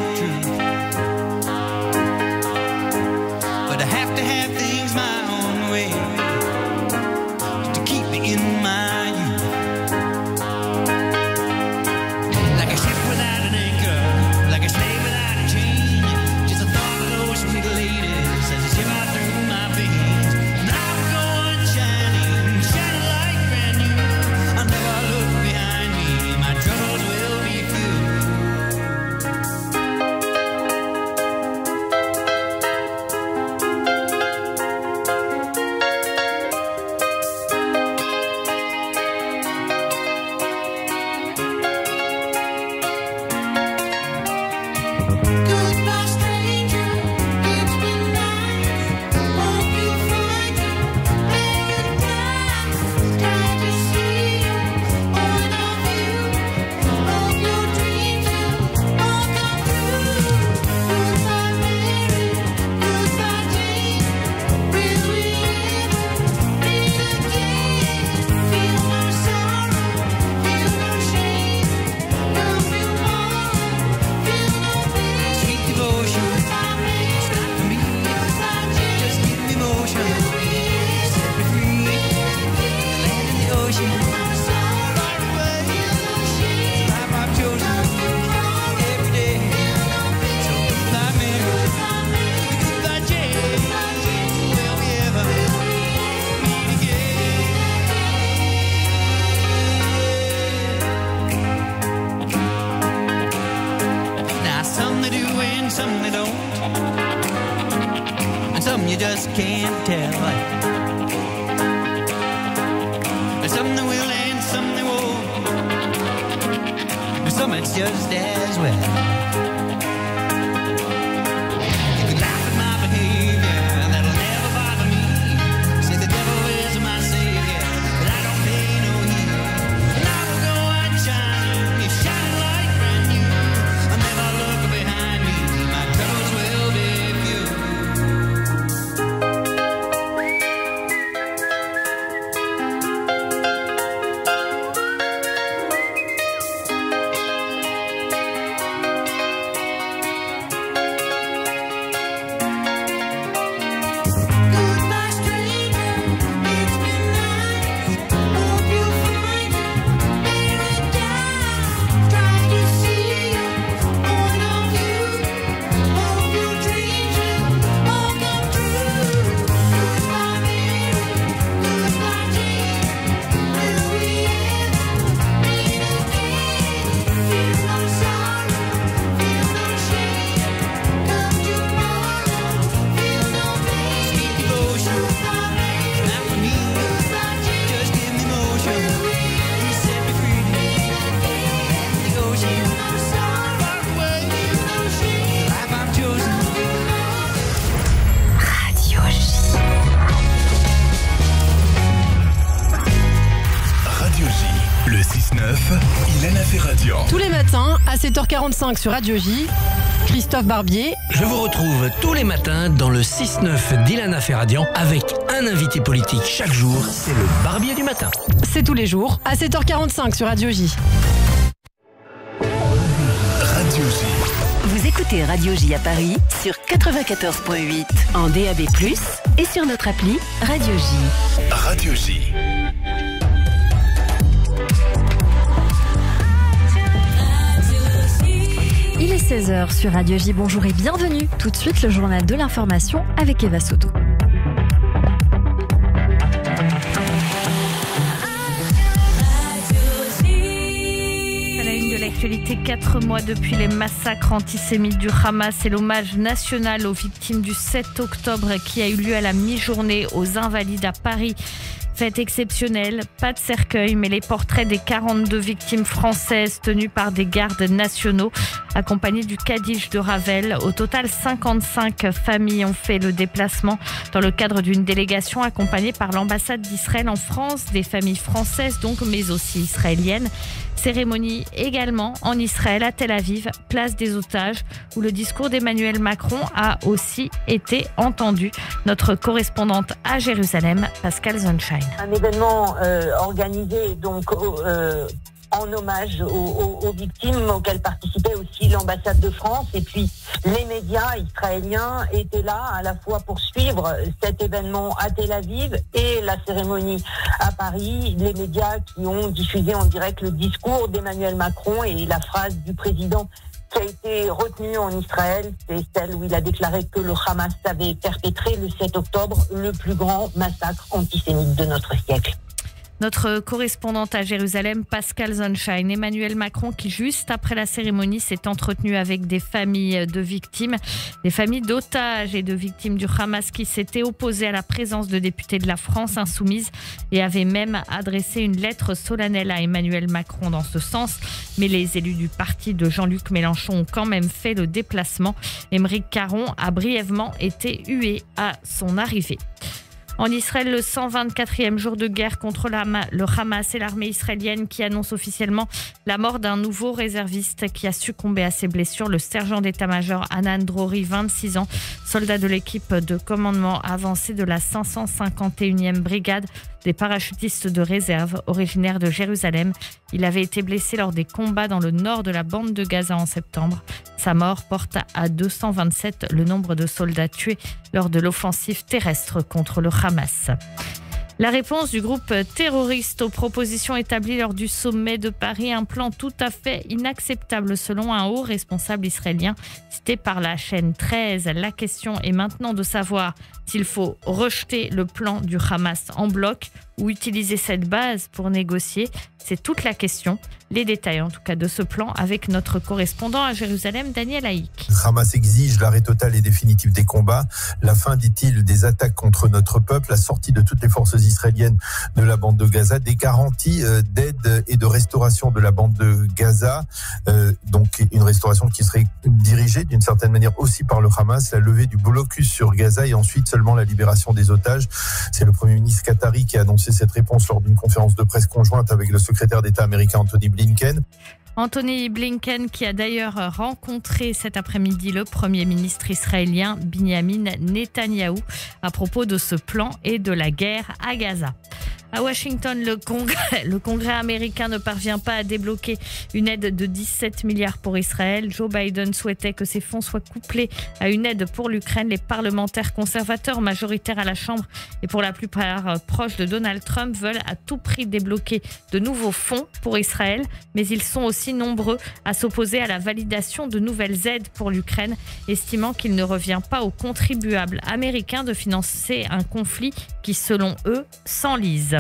some you just can't tell. There's some that will and some that won't. There's some it's just as well. You can laugh at my behavior, that'll never bother me. Say the devil is my savior, but I don't pay no heed. And I will go out shining, you shine like brand new. I'll never look behind me, my troubles will be few. Goodbye, stranger, it's been nice. Hope you find it paradise. Try to see your point of view. Hope your dreams will all come true. Goodbye, Mary. Goodbye, Jane. Will we ever meet again? Feel no sorrow, feel no shame. Come tomorrow, feel no pain. Speak devotion, goodbye, Mary. Not for me. Goodbye, Jane. Just give me motion. You set me free. The ocean, no sorrow, far away, feel no shame. The life I've chosen. Radio J. Radio J, le 6-9, Ilana Ferradian. Tous les matins à 7h45 sur Radio J, Christophe Barbier. Je vous retrouve tous les matins dans le 6-9 d'Ilana Ferradian avec un invité politique chaque jour. C'est le Barbier du matin. C'est tous les jours à 7h45 sur Radio J. Radio J, Vous écoutez Radio J à Paris sur 94.8 en DAB+, et sur notre appli Radio J. Radio J. Il est 16h sur Radio J. Bonjour et bienvenue. Tout de suite, le journal de l'information avec Eva Soto. À la une de l'actualité, 4 mois depuis les massacres antisémites du Hamas et l'hommage national aux victimes du 7 octobre qui a eu lieu à la mi-journée aux Invalides à Paris. Fête exceptionnelle, pas de cercueil, mais les portraits des 42 victimes françaises tenues par des gardes nationaux, accompagnés du Kaddish de Ravel. Au total, 55 familles ont fait le déplacement dans le cadre d'une délégation accompagnée par l'ambassade d'Israël en France, des familles françaises donc, mais aussi israéliennes. Cérémonie également en Israël, à Tel Aviv, place des otages, où le discours d'Emmanuel Macron a aussi été entendu. Notre correspondante à Jérusalem, Pascal Zonshine. Un événement organisé donc en hommage aux victimes, auxquelles participait aussi l'ambassade de France, et puis les médias israéliens étaient là à la fois pour suivre cet événement à Tel Aviv et la cérémonie à Paris. Les médias qui ont diffusé en direct le discours d'Emmanuel Macron et la phrase du président qui a été retenue en Israël, c'est celle où il a déclaré que le Hamas avait perpétré le 7 octobre le plus grand massacre antisémite de notre siècle. Notre correspondante à Jérusalem, Pascal Zonshine. Emmanuel Macron, qui juste après la cérémonie s'est entretenu avec des familles de victimes, des familles d'otages et de victimes du Hamas qui s'étaient opposées à la présence de députés de la France insoumise et avaient même adressé une lettre solennelle à Emmanuel Macron dans ce sens. Mais les élus du parti de Jean-Luc Mélenchon ont quand même fait le déplacement. Aymeric Caron a brièvement été hué à son arrivée. En Israël, le 124e jour de guerre contre le Hamas et l'armée israélienne qui annonce officiellement la mort d'un nouveau réserviste qui a succombé à ses blessures, le sergent d'état-major Hanan Drori, 26 ans, soldat de l'équipe de commandement avancé de la 551e brigade des parachutistes de réserve, originaire de Jérusalem. Il avait été blessé lors des combats dans le nord de la bande de Gaza en septembre. Sa mort porte à 227 le nombre de soldats tués lors de l'offensive terrestre contre le Hamas. La réponse du groupe terroriste aux propositions établies lors du sommet de Paris, un plan tout à fait inacceptable selon un haut responsable israélien cité par la chaîne 13. La question est maintenant de savoir s'il faut rejeter le plan du Hamas en bloc ou utiliser cette base pour négocier. C'est toute la question. Les détails en tout cas de ce plan avec notre correspondant à Jérusalem, Daniel Haïk. Hamas exige l'arrêt total et définitif des combats, la fin, dit-il, des attaques contre notre peuple, la sortie de toutes les forces israéliennes de la bande de Gaza, des garanties d'aide et de restauration de la bande de Gaza, donc une restauration qui serait dirigée d'une certaine manière aussi par le Hamas, la levée du blocus sur Gaza et ensuite seulement la libération des otages. C'est le Premier ministre qatari qui a annoncé cette réponse lors d'une conférence de presse conjointe avec le secrétaire d'État américain Anthony Blinken. Anthony Blinken qui a d'ailleurs rencontré cet après-midi le Premier ministre israélien Binyamin Netanyahou à propos de ce plan et de la guerre à Gaza. À Washington, le Congrès américain ne parvient pas à débloquer une aide de 17 milliards pour Israël. Joe Biden souhaitait que ces fonds soient couplés à une aide pour l'Ukraine. Les parlementaires conservateurs majoritaires à la Chambre et pour la plupart proches de Donald Trump veulent à tout prix débloquer de nouveaux fonds pour Israël, mais ils sont aussi nombreux à s'opposer à la validation de nouvelles aides pour l'Ukraine, estimant qu'il ne revient pas aux contribuables américains de financer un conflit qui, selon eux, s'enlise.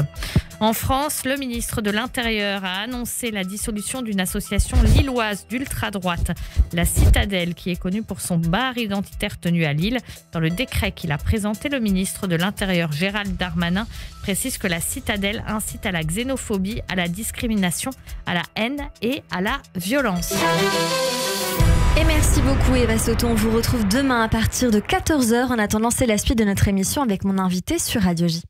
En France, le ministre de l'Intérieur a annoncé la dissolution d'une association lilloise d'ultra-droite, la Citadelle, qui est connue pour son bar identitaire tenu à Lille. Dans le décret qu'il a présenté, le ministre de l'Intérieur, Gérald Darmanin, précise que la Citadelle incite à la xénophobie, à la discrimination, à la haine et à la violence. Et merci beaucoup Eva Soto, on vous retrouve demain à partir de 14h. En attendant, c'est la suite de notre émission avec mon invité sur Radio J.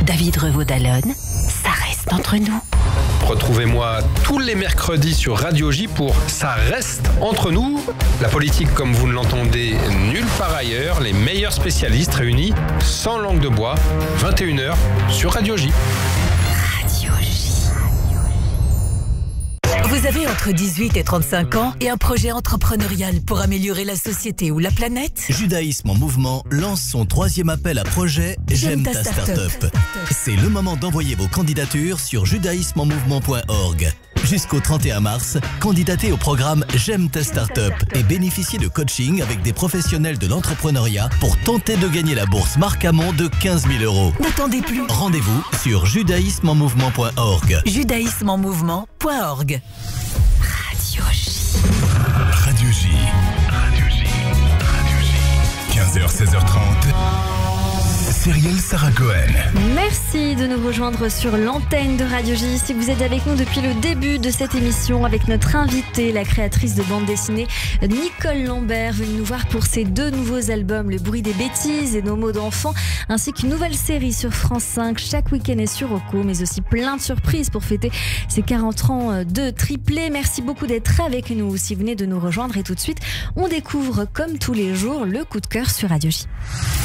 David Revaud-Dallon, ça reste entre nous. Retrouvez-moi tous les mercredis sur Radio J pour Ça reste entre nous. La politique comme vous ne l'entendez nulle part ailleurs. Les meilleurs spécialistes réunis sans langue de bois. 21h sur Radio J. Radio J. Vous avez entre 18 et 35 ans et un projet entrepreneurial pour améliorer la société ou la planète? Judaïsme en mouvement lance son 3e appel à projet J'aime ta start-up. C'est le moment d'envoyer vos candidatures sur judaïsmeenmouvement.org. Jusqu'au 31 mars, candidatez au programme J'aime ta start-up et bénéficiez de coaching avec des professionnels de l'entrepreneuriat pour tenter de gagner la bourse Marcamont de 15 000 €. N'attendez plus. Rendez-vous sur judaïsmeenmouvement.org. judaïsmeenmouvement.org. Radio J. Radio J. Radio J. Radio J. 15h, 16h30. Cyrielle Sarah Cohen. Merci de nous rejoindre sur l'antenne de Radio J. Si vous êtes avec nous depuis le début de cette émission avec notre invitée, la créatrice de bande dessinée Nicole Lambert, venue nous voir pour ses 2 nouveaux albums, Le bruit des bêtises et Nos mots d'enfant, ainsi qu'une nouvelle série sur France 5, Chaque week-end est sur Rocco, mais aussi plein de surprises pour fêter ses 40 ans de triplé. Merci beaucoup d'être avec nous si vous venez de nous rejoindre, et tout de suite, on découvre comme tous les jours le coup de cœur sur Radio J.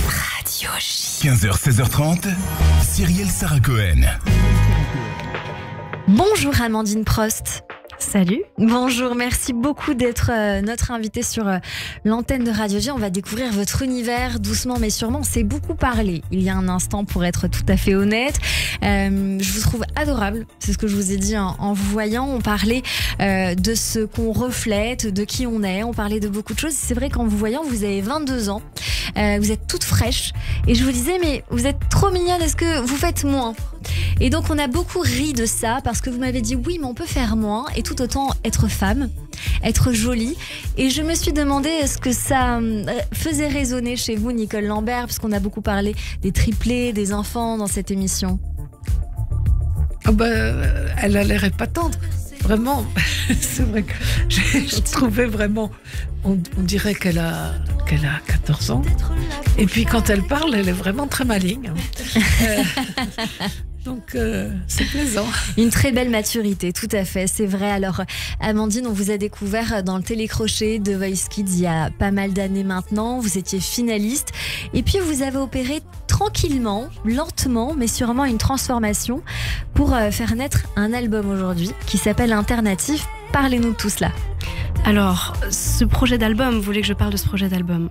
Radio J. 15h, 16h30. Cyrielle Sarah Cohen. Bonjour Amandine Prost. Salut. Bonjour, merci beaucoup d'être notre invitée sur l'antenne de Radio J. On va découvrir votre univers doucement mais sûrement. On s'est beaucoup parlé il y a un instant pour être tout à fait honnête. Je vous trouve adorable, c'est ce que je vous ai dit en vous voyant. On parlait de ce qu'on reflète, de qui on est, on parlait de beaucoup de choses. C'est vrai qu'en vous voyant, vous avez 22 ans, vous êtes toute fraîche et je vous disais mais vous êtes trop mignonne, est-ce que vous faites moins? Et donc on a beaucoup ri de ça parce que vous m'avez dit oui mais on peut faire moins et tout autant être femme, être jolie. Et je me suis demandé est-ce que ça faisait résonner chez vous Nicole Lambert, parce qu'on a beaucoup parlé des triplés, des enfants dans cette émission. Oh bah, elle a l'air épatante, vraiment. C'est vrai que je trouvais vraiment, on dirait qu'elle a 14 ans. Et puis quand elle parle, elle est vraiment très maligne. Donc c'est plaisant. Une très belle maturité, tout à fait, c'est vrai. Alors Amandine, on vous a découvert dans le télécrochet de Voice Kids il y a pas mal d'années maintenant. Vous étiez finaliste et puis vous avez opéré tranquillement, lentement, mais sûrement une transformation pour faire naître un album aujourd'hui qui s'appelle Alternative. Parlez-nous de tout cela. Alors, ce projet d'album, vous voulez que je parle de ce projet d'album?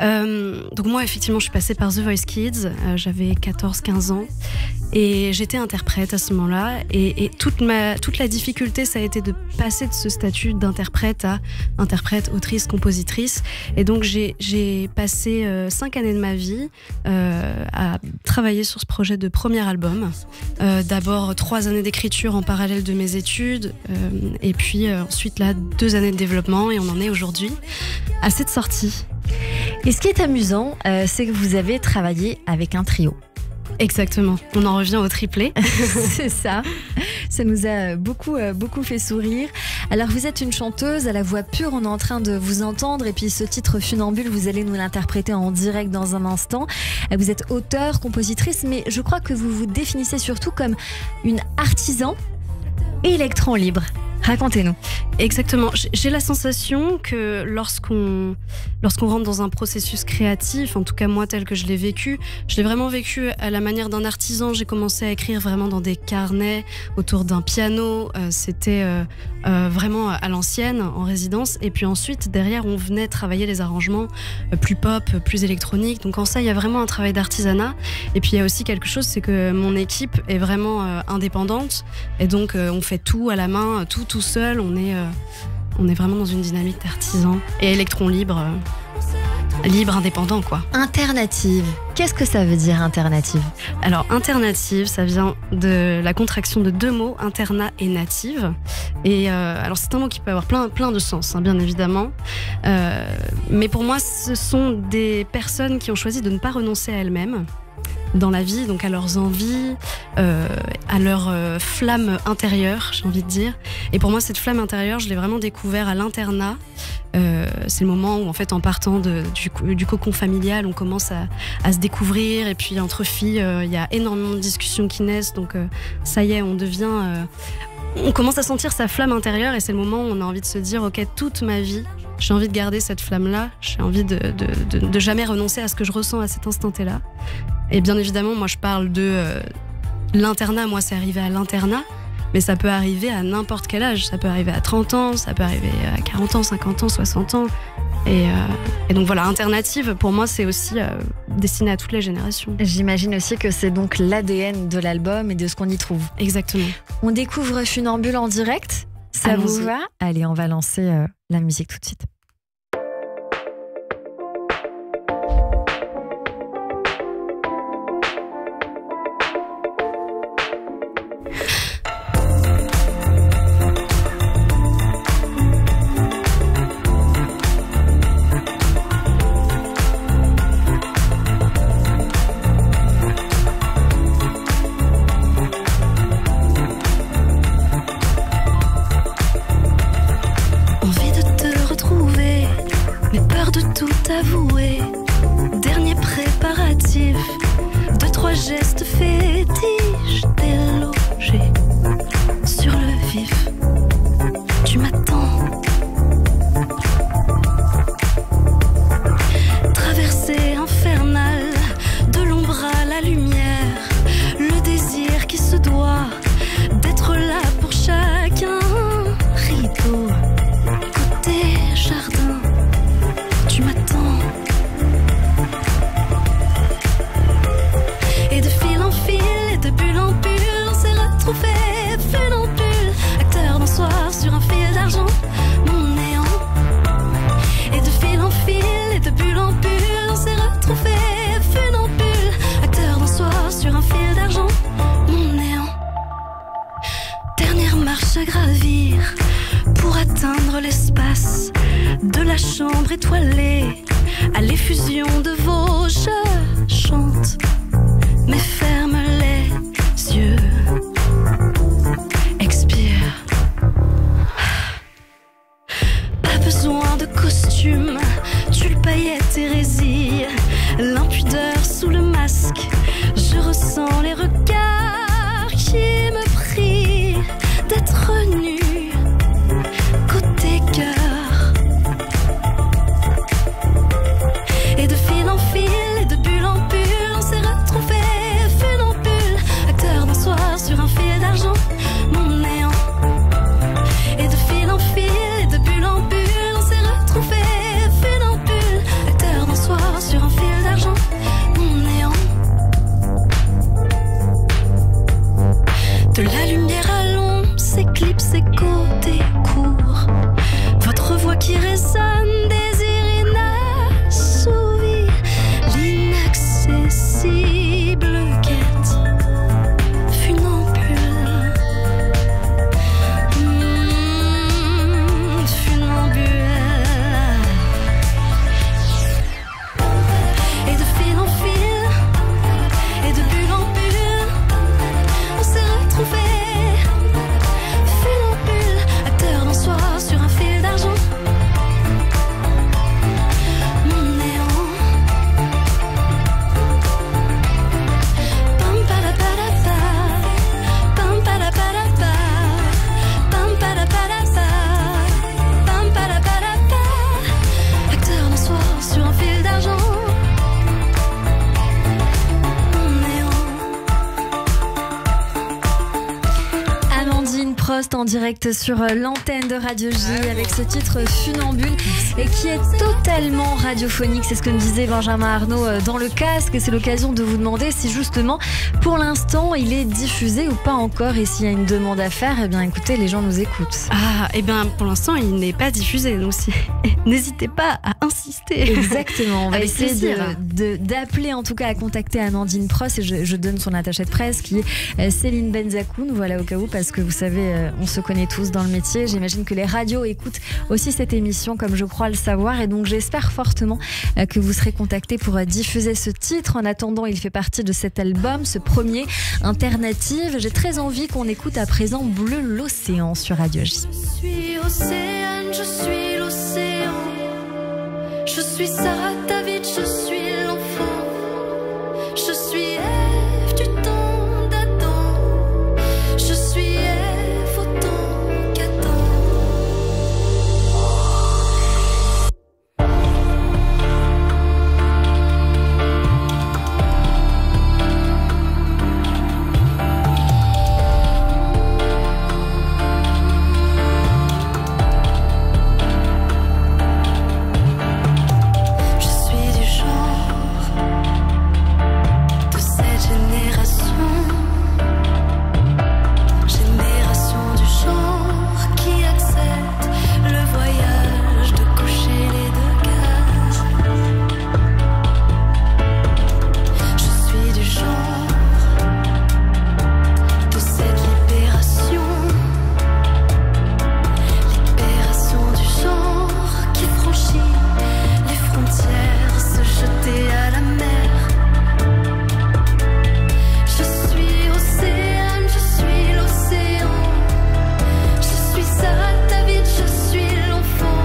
Donc moi, effectivement, je suis passée par The Voice Kids, j'avais 14-15 ans. Et j'étais interprète à ce moment-là. Et toute la difficulté, ça a été de passer de ce statut d'interprète à interprète, autrice, compositrice. Et donc j'ai passé 5 années de ma vie à travailler sur ce projet de premier album. D'abord 3 années d'écriture en parallèle de mes études. Et puis ensuite là 2 années de développement. Et on en est aujourd'hui à cette sortie. Et ce qui est amusant, c'est que vous avez travaillé avec un trio. Exactement, on en revient au triplé. C'est ça, ça nous a beaucoup fait sourire. Alors vous êtes une chanteuse à la voix pure, on est en train de vous entendre, et puis ce titre Funambule, vous allez nous l'interpréter en direct dans un instant. Vous êtes auteure, compositrice, mais je crois que vous vous définissez surtout comme une artisan électron libre. Racontez-nous. Exactement. J'ai la sensation que lorsqu'on rentre dans un processus créatif, en tout cas moi tel que je l'ai vraiment vécu à la manière d'un artisan. J'ai commencé à écrire vraiment dans des carnets autour d'un piano. C'était vraiment à l'ancienne, en résidence. Et puis ensuite, derrière, on venait travailler les arrangements plus pop, plus électroniques. Donc en ça, il y a vraiment un travail d'artisanat. Et puis il y a aussi quelque chose, c'est que mon équipe est vraiment indépendante. Et donc on fait tout à la main, tout seul. On est vraiment dans une dynamique d'artisan et électron libre, indépendant quoi. Alternative, qu'est-ce que ça veut dire alternative ? Alors alternative, ça vient de la contraction de 2 mots, internat et native. Et alors c'est un mot qui peut avoir plein de sens, hein, bien évidemment. Mais pour moi, ce sont des personnes qui ont choisi de ne pas renoncer à elles-mêmes dans la vie, donc à leurs envies, à leur flamme intérieure, j'ai envie de dire. Et pour moi, cette flamme intérieure, je l'ai vraiment découvert à l'internat. C'est le moment où, en fait, en partant du cocon familial, on commence à se découvrir. Et puis, entre filles, il y a énormément de discussions qui naissent. Donc, ça y est, on commence à sentir sa flamme intérieure. Et c'est le moment où on a envie de se dire, OK, toute ma vie, j'ai envie de garder cette flamme-là. J'ai envie de jamais renoncer à ce que je ressens à cet instant T-là. Et bien évidemment, moi, je parle de l'internat. Moi, c'est arrivé à l'internat. Mais ça peut arriver à n'importe quel âge. Ça peut arriver à 30 ans, ça peut arriver à 40 ans, 50 ans, 60 ans. Et donc voilà, alternative, pour moi, c'est aussi destiné à toutes les générations. J'imagine aussi que c'est donc l'ADN de l'album et de ce qu'on y trouve. Exactement. On découvre Funambule en direct. Ça vous va ? Allez, on va lancer la musique tout de suite. Avoué, dernier préparatif, 2-3 gestes fétiches, délogé sur le vif. Tu m'attends. Traversée infernale, de l'ombre à la lumière, le désir qui se doit d'être là pour chacun. Rideau, côté jardin. Tu m'attends. Et de fil en fil et de bulle en bulle, on s'est retrouvés funambule, acteur d'un soir sur un fil d'argent, mon néant. Et de fil en fil et de bulle en bulle, on s'est retrouvés funambule, acteur d'un soir sur un fil d'argent, mon néant. Dernière marche à gravir pour atteindre l'espace de la chambre étoilée, à l'effusion de vos jeux. Chante, mais ferme les yeux. Expire. Pas besoin de costume, tulle, paillettes, hérésie, l'impudeur sous le masque. Je ressens les regards qui me prient d'être nue. Côté cœur. Et de fil en fil et de bulle en bulle, on s'est retrouvés funambules, échos des cours. Votre voix qui résonne, désir inassouvi, l'inaccessible quête funambule. Funambule. Et de fil en fil, et de bulle en bulle, on s'est retrouvés. Funambule, acteur d'un soir sur un fil d'argent. Mon néant. Pam palapadapa, pam palapadapa, pam palapadapa, pam palapadapa. Acteur d'un soir sur un fil d'argent. Amandine Prost en direct sur l'antenne de Radio J avec ce titre Funambule et qui est totalement radiophonique. C'est ce que me disait Benjamin Arnault dans le casque et c'est l'occasion de vous demander si justement pour l'instant il est diffusé ou pas encore et s'il y a une demande à faire, eh bien écoutez, les gens nous écoutent. Ah, et bien pour l'instant il n'est pas diffusé, donc n'hésitez pas à insister. Exactement, on va Avec essayer plaisir. d'appeler en tout cas à contacter Amandine Prost et je donne son attaché de presse qui est Céline Benzakoun, voilà au cas où, parce que vous savez, on se connaît tous dans le métier. J'imagine que les radios écoutent aussi cette émission comme je crois le savoir et donc j'espère fortement que vous serez contactés pour diffuser ce titre. En attendant, il fait partie de cet album, ce premier Alternative. J'ai très envie qu'on écoute à présent Bleu l'océan sur Radio J. Je suis océane, je suis l'océan. Je suis Sarah David, je suis l'enfant. Je suis Ève du temps d'Adam. Je suis Ève autant qu'Adam. Je suis du genre de cette génération. Génération du genre qui accepte le voyage de coucher les deux cases. Je suis du genre de cette libération. Libération du genre qui franchit les frontières, se jeter à la mer. Je suis océane, je suis l'océan. Je suis Sarah David, je suis l'enfant.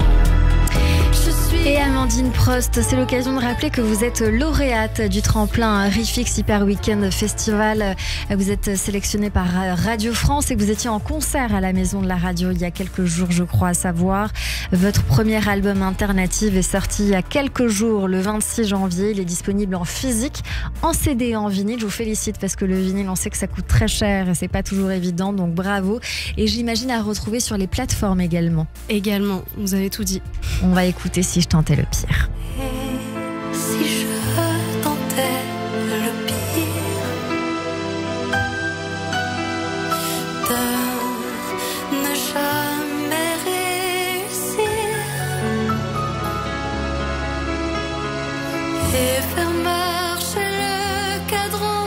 Je suis. Et Amandine Prost, c'est l'occasion de rappeler que vous êtes lauréate du tremplin Rifix Hyper Weekend Festival. Vous êtes sélectionnée par Radio France et que vous étiez en concert à la Maison de la Radio il y a quelques jours, je crois, à savoir. Votre premier album Alternative est sorti il y a quelques jours, le 26 janvier. Il est disponible en physique, en CD et en vinyle. Je vous félicite parce que le vinyle, on sait que ça coûte très cher et c'est pas toujours évident, donc bravo. Et j'imagine à retrouver sur les plateformes également. Également, vous avez tout dit. On va écouter Si je tentais le pire. Si je tentais le pire de ne jamais réussir et faire marcher le cadran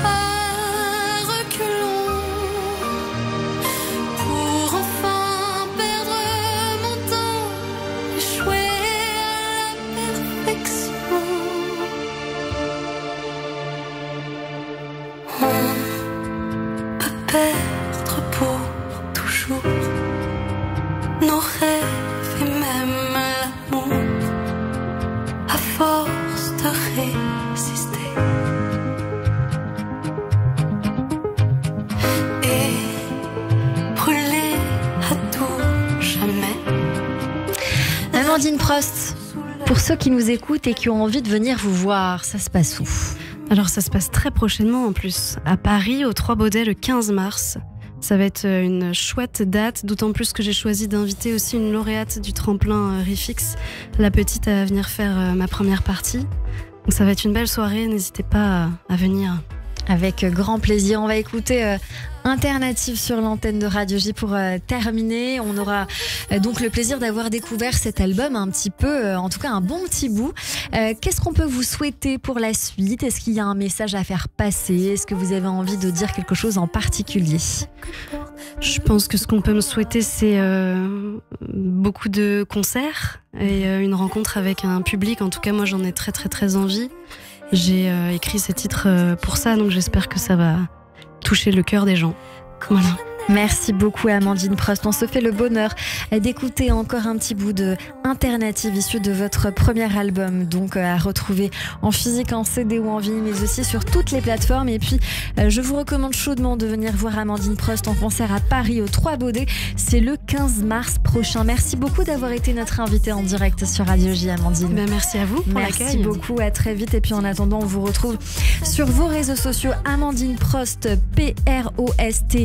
à reculons pour enfin perdre mon temps, échouer à la perfection. On peut perdre pour toujours nos rêves et même l'amour à force de résister. Et brûler à tout jamais. Amandine Prost, pour ceux qui nous écoutent et qui ont envie de venir vous voir, ça se passe où? Alors ça se passe très prochainement en plus, à Paris, au Trois Baudets, le 15 mars. Ça va être une chouette date, d'autant plus que j'ai choisi d'inviter aussi une lauréate du tremplin Rifix, la petite, à venir faire ma première partie. Donc ça va être une belle soirée, n'hésitez pas à venir. Avec grand plaisir. On va écouter Alternative sur l'antenne de Radio J pour terminer. On aura donc le plaisir d'avoir découvert cet album un petit peu, en tout cas un bon petit bout. Qu'est-ce qu'on peut vous souhaiter pour la suite? Est-ce qu'il y a un message à faire passer? Est-ce que vous avez envie de dire quelque chose en particulier? Je pense que ce qu'on peut me souhaiter, c'est beaucoup de concerts et une rencontre avec un public. En tout cas, moi, j'en ai très, très, très envie. J'ai écrit ces titres pour ça, donc j'espère que ça va toucher le cœur des gens. Voilà. Merci beaucoup Amandine Prost. On se fait le bonheur d'écouter encore un petit bout de Alternative issu de votre premier album, donc à retrouver en physique, en CD ou en vinyle, mais aussi sur toutes les plateformes. Et puis je vous recommande chaudement de venir voir Amandine Prost en concert à Paris au 3 Baudets. C'est le 15 mars prochain. Merci beaucoup d'avoir été notre invitée en direct sur Radio J, Amandine. Ben, merci à vous pour l'accueil. Merci beaucoup, à très vite. Et puis en attendant, on vous retrouve sur vos réseaux sociaux, Amandine Prost, PROST.com,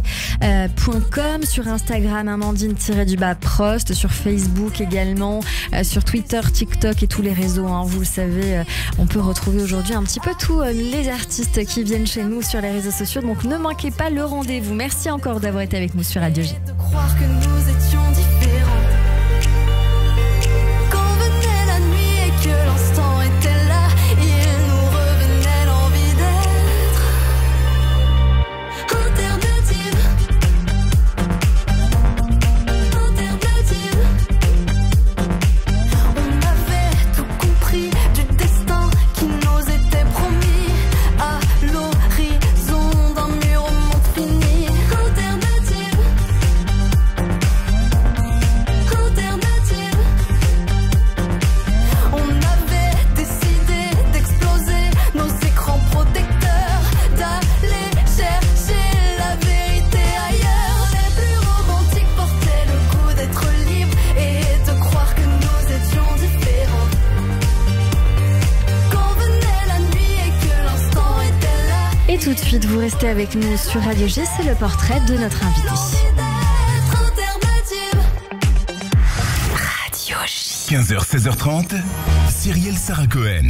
sur Instagram Amandine-Prost, sur Facebook également, sur Twitter, TikTok et tous les réseaux, hein, vous le savez, on peut retrouver aujourd'hui un petit peu tous les artistes qui viennent chez nous sur les réseaux sociaux, donc ne manquez pas le rendez-vous. Merci encore d'avoir été avec nous sur Radio J. Croire que nous étions différents. Quand venait la nuit et que l'instant était là, il nous revenait l'envie d'être alternative. Alternative. On avait tout compris du destin qui nous était promis à l'horizon d'un mur au monde fini. Alternative. Alternative. On avait décidé d'exploser nos écrans protecteurs, d'aller chercher la vérité ailleurs. Les plus romantiques portaient le coup d'être libres et de croire que nous étions différents. Quand venait la nuit et que l'instant était là, Et tout de suite, vous restez avec nous sur Radio J, c'est le portrait de notre invité. d'être alternative. Radio J. 15h, 16h30, Cyrielle Sarah Cohen.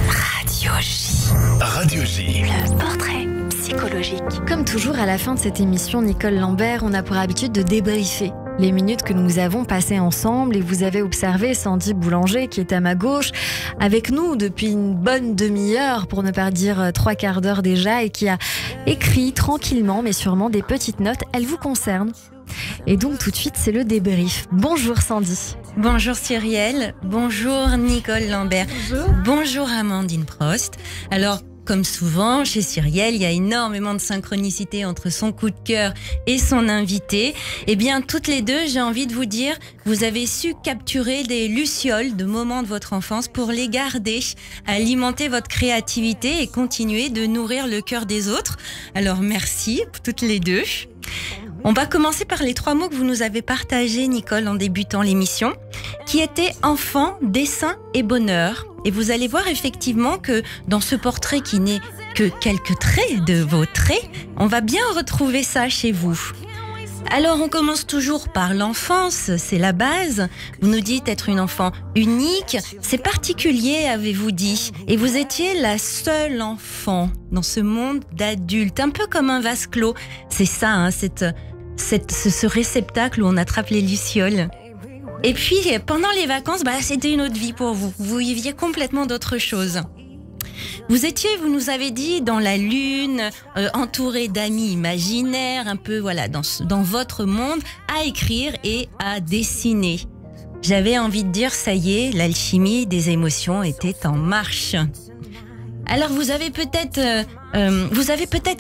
Radio J. Radio J. Le portrait psychologique. Comme toujours, à la fin de cette émission, Nicole Lambert, on a pour habitude de débriefer les minutes que nous avons passées ensemble, et vous avez observé Sandy Boulanger qui est à ma gauche avec nous depuis une bonne demi-heure, pour ne pas dire 3/4 d'heure déjà, et qui a écrit tranquillement mais sûrement des petites notes. Elles vous concernent. Et donc tout de suite, c'est le débrief. Bonjour Sandy. Bonjour Cyrielle, bonjour Nicole Lambert, bonjour Amandine Prost. Alors, comme souvent, chez Cyrielle, il y a énormément de synchronicité entre son coup de cœur et son invité. Eh bien, toutes les deux, j'ai envie de vous dire, vous avez su capturer des lucioles de moments de votre enfance pour les garder, alimenter votre créativité et continuer de nourrir le cœur des autres. Alors, merci toutes les deux. On va commencer par les 3 mots que vous nous avez partagés, Nicole, en débutant l'émission, qui étaient enfant, dessin et bonheur. Et vous allez voir effectivement que dans ce portrait qui n'est que quelques traits de vos traits, on va bien retrouver ça chez vous. Alors on commence toujours par l'enfance, c'est la base. Vous nous dites être une enfant unique, c'est particulier, avez-vous dit. Et vous étiez la seule enfant dans ce monde d'adultes, un peu comme un vase clos. C'est ça, hein, ce réceptacle où on attrape les lucioles. Et puis pendant les vacances, c'était une autre vie pour vous. Vous viviez complètement d'autres choses. Vous étiez, vous nous avez dit, dans la lune, entouré d'amis imaginaires, un peu voilà dans votre monde, à écrire et à dessiner. J'avais envie de dire, ça y est, l'alchimie des émotions était en marche. Alors vous avez peut-être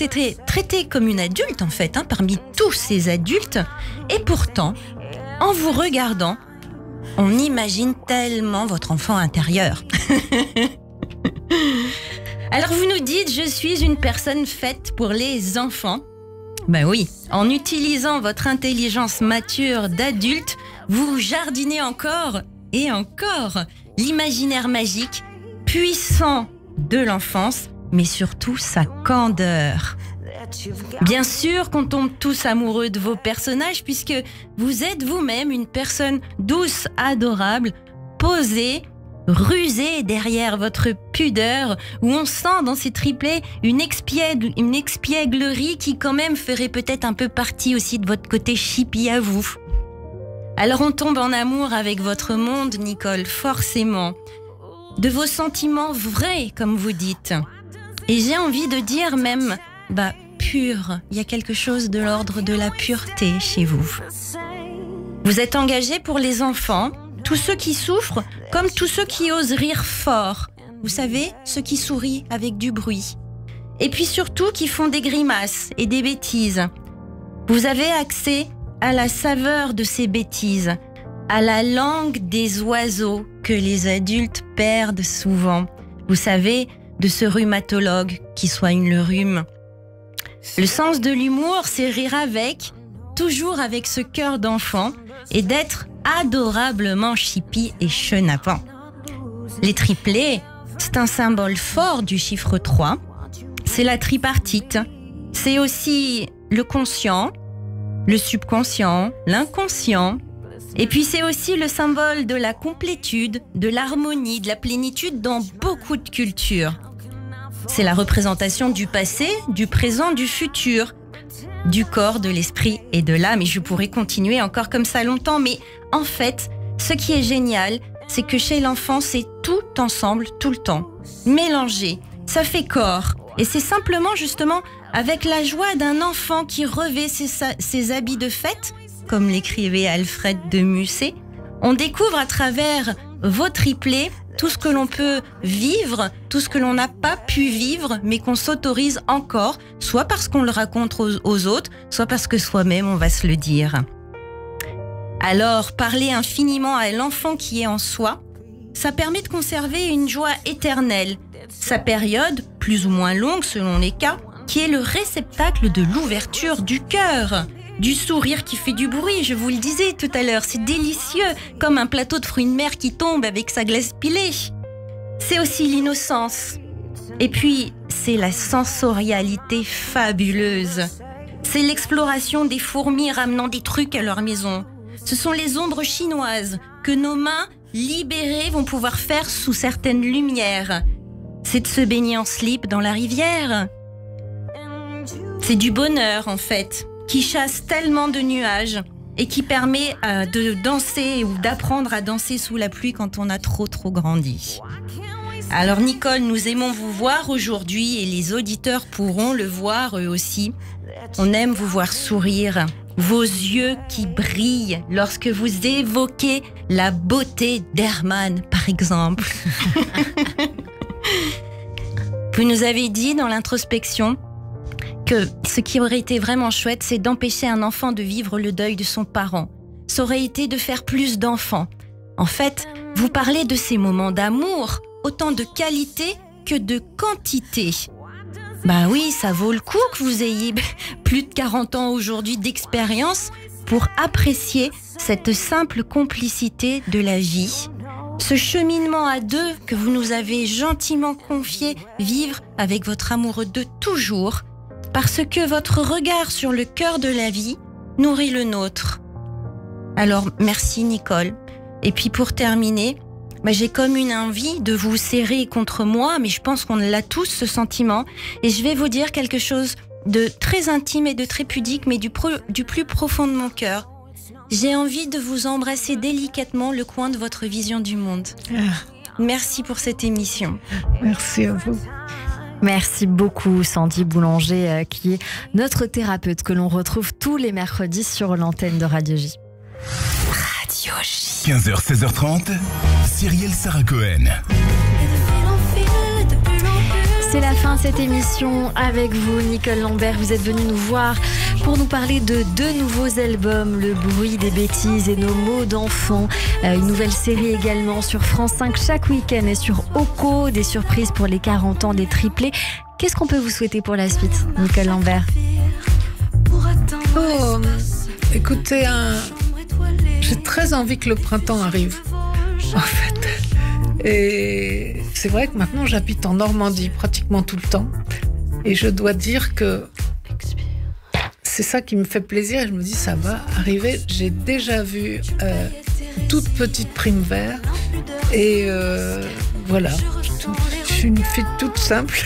été traité comme une adulte en fait, hein, parmi tous ces adultes, et pourtant, en vous regardant, on imagine tellement votre enfant intérieur. Alors vous nous dites, je suis une personne faite pour les enfants. Ben oui, en utilisant votre intelligence mature d'adulte, vous jardinez encore et encore l'imaginaire magique, puissant de l'enfance, mais surtout sa candeur. Bien sûr qu'on tombe tous amoureux de vos personnages, puisque vous êtes vous-même une personne douce, adorable, posée. rusé derrière votre pudeur, où on sent dans ces triplés une expièglerie qui quand même ferait peut-être un peu partie aussi de votre côté chippie à vous. Alors on tombe en amour avec votre monde, Nicole, forcément. De vos sentiments vrais, comme vous dites. Et j'ai envie de dire même, pur. Il y a quelque chose de l'ordre de la pureté chez vous. Vous êtes engagé pour les enfants, tous ceux qui souffrent, comme tous ceux qui osent rire fort. Vous savez, ceux qui sourient avec du bruit. Et puis surtout qui font des grimaces et des bêtises. Vous avez accès à la saveur de ces bêtises, à la langue des oiseaux que les adultes perdent souvent. Vous savez, de ce rhumatologue qui soigne le rhume. Le sens de l'humour, c'est rire avec, toujours avec ce cœur d'enfant, et d'être adorablement chippie et chenapan. Les triplés, c'est un symbole fort du chiffre 3. C'est la tripartite. C'est aussi le conscient, le subconscient, l'inconscient. Et puis c'est aussi le symbole de la complétude, de l'harmonie, de la plénitude dans beaucoup de cultures. C'est la représentation du passé, du présent, du futur, du corps, de l'esprit et de l'âme. Et je pourrais continuer encore comme ça longtemps, mais en fait, ce qui est génial, c'est que chez l'enfant, c'est tout ensemble, tout le temps. Mélangé, ça fait corps. Et c'est simplement justement avec la joie d'un enfant qui revêt ses habits de fête, comme l'écrivait Alfred de Musset, on découvre à travers vos triplés tout ce que l'on peut vivre, tout ce que l'on n'a pas pu vivre, mais qu'on s'autorise encore, soit parce qu'on le raconte aux autres, soit parce que soi-même on va se le dire. Alors, parler infiniment à l'enfant qui est en soi, ça permet de conserver une joie éternelle. Sa période, plus ou moins longue selon les cas, qui est le réceptacle de l'ouverture du cœur. Du sourire qui fait du bruit, je vous le disais tout à l'heure, c'est délicieux, comme un plateau de fruits de mer qui tombe avec sa glace pilée. C'est aussi l'innocence. Et puis, c'est la sensorialité fabuleuse. C'est l'exploration des fourmis ramenant des trucs à leur maison. Ce sont les ombres chinoises que nos mains libérées vont pouvoir faire sous certaines lumières. C'est de se baigner en slip dans la rivière. C'est du bonheur en fait, qui chasse tellement de nuages et qui permet de danser ou d'apprendre à danser sous la pluie quand on a trop grandi. Alors Nicole, nous aimons vous voir aujourd'hui et les auditeurs pourront le voir eux aussi. On aime vous voir sourire, vos yeux qui brillent lorsque vous évoquez la beauté d'Herman par exemple. Vous nous avez dit dans l'introspection que ce qui aurait été vraiment chouette, c'est d'empêcher un enfant de vivre le deuil de son parent. Ça aurait été de faire plus d'enfants. En fait, vous parlez de ces moments d'amour, autant de qualité que de quantité. Bah oui, ça vaut le coup que vous ayez plus de 40 ans aujourd'hui d'expérience pour apprécier cette simple complicité de la vie. Ce cheminement à deux que vous nous avez gentiment confié vivre avec votre amoureux de toujours, parce que votre regard sur le cœur de la vie nourrit le nôtre. Alors, merci Nicole. Et puis pour terminer, j'ai comme une envie de vous serrer contre moi, mais je pense qu'on l'a tous ce sentiment. Et je vais vous dire quelque chose de très intime et de très pudique, mais du plus profond de mon cœur. J'ai envie de vous embrasser délicatement le coin de votre vision du monde. Merci pour cette émission. Merci à vous. Merci beaucoup Sandy Boulanger qui est notre thérapeute que l'on retrouve tous les mercredis sur l'antenne de Radio J. Radio J. 15h, 16h30, Cyrielle Sarah Cohen. C'est la fin de cette émission avec vous, Nicole Lambert. Vous êtes venue nous voir pour nous parler de 2 nouveaux albums, Le bruit des bêtises et Nos mots d'enfants. Une nouvelle série également sur France 5 chaque week-end et sur Oco, des surprises pour les 40 ans des triplés. Qu'est-ce qu'on peut vous souhaiter pour la suite, Nicole Lambert? Oh, écoutez, j'ai très envie que le printemps arrive, en fait. Et c'est vrai que maintenant j'habite en Normandie pratiquement tout le temps. Et je dois dire que c'est ça qui me fait plaisir. Et je me dis ça va arriver. J'ai déjà vu toute petite Prime Vert. Et voilà. Je suis une fille toute simple.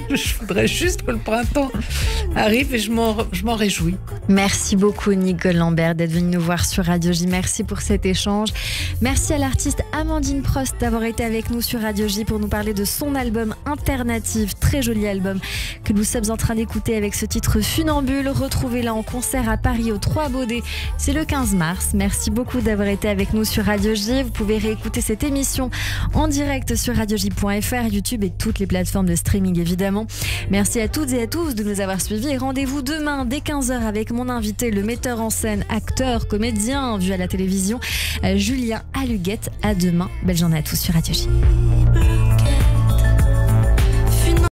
Je voudrais juste que le printemps arrive et je m'en réjouis. Merci beaucoup Nicole Lambert d'être venue nous voir sur Radio J. Merci pour cet échange. Merci à l'artiste Amandine Prost d'avoir été avec nous sur Radio J pour nous parler de son album Alternative. Très joli album que nous sommes en train d'écouter avec ce titre Funambule. Retrouvez-la en concert à Paris au 3 Baudets. C'est le 15 mars. Merci beaucoup d'avoir été avec nous sur Radio J. Vous pouvez réécouter cette émission en direct sur radioj.fr, YouTube et toutes les plateformes de streaming évidemment. Merci à toutes et à tous de nous avoir suivis et rendez-vous demain dès 15h avec mon invité, le metteur en scène, acteur, comédien vu à la télévision, Julien Aluguette. À demain. Belle journée à tous sur Radio J.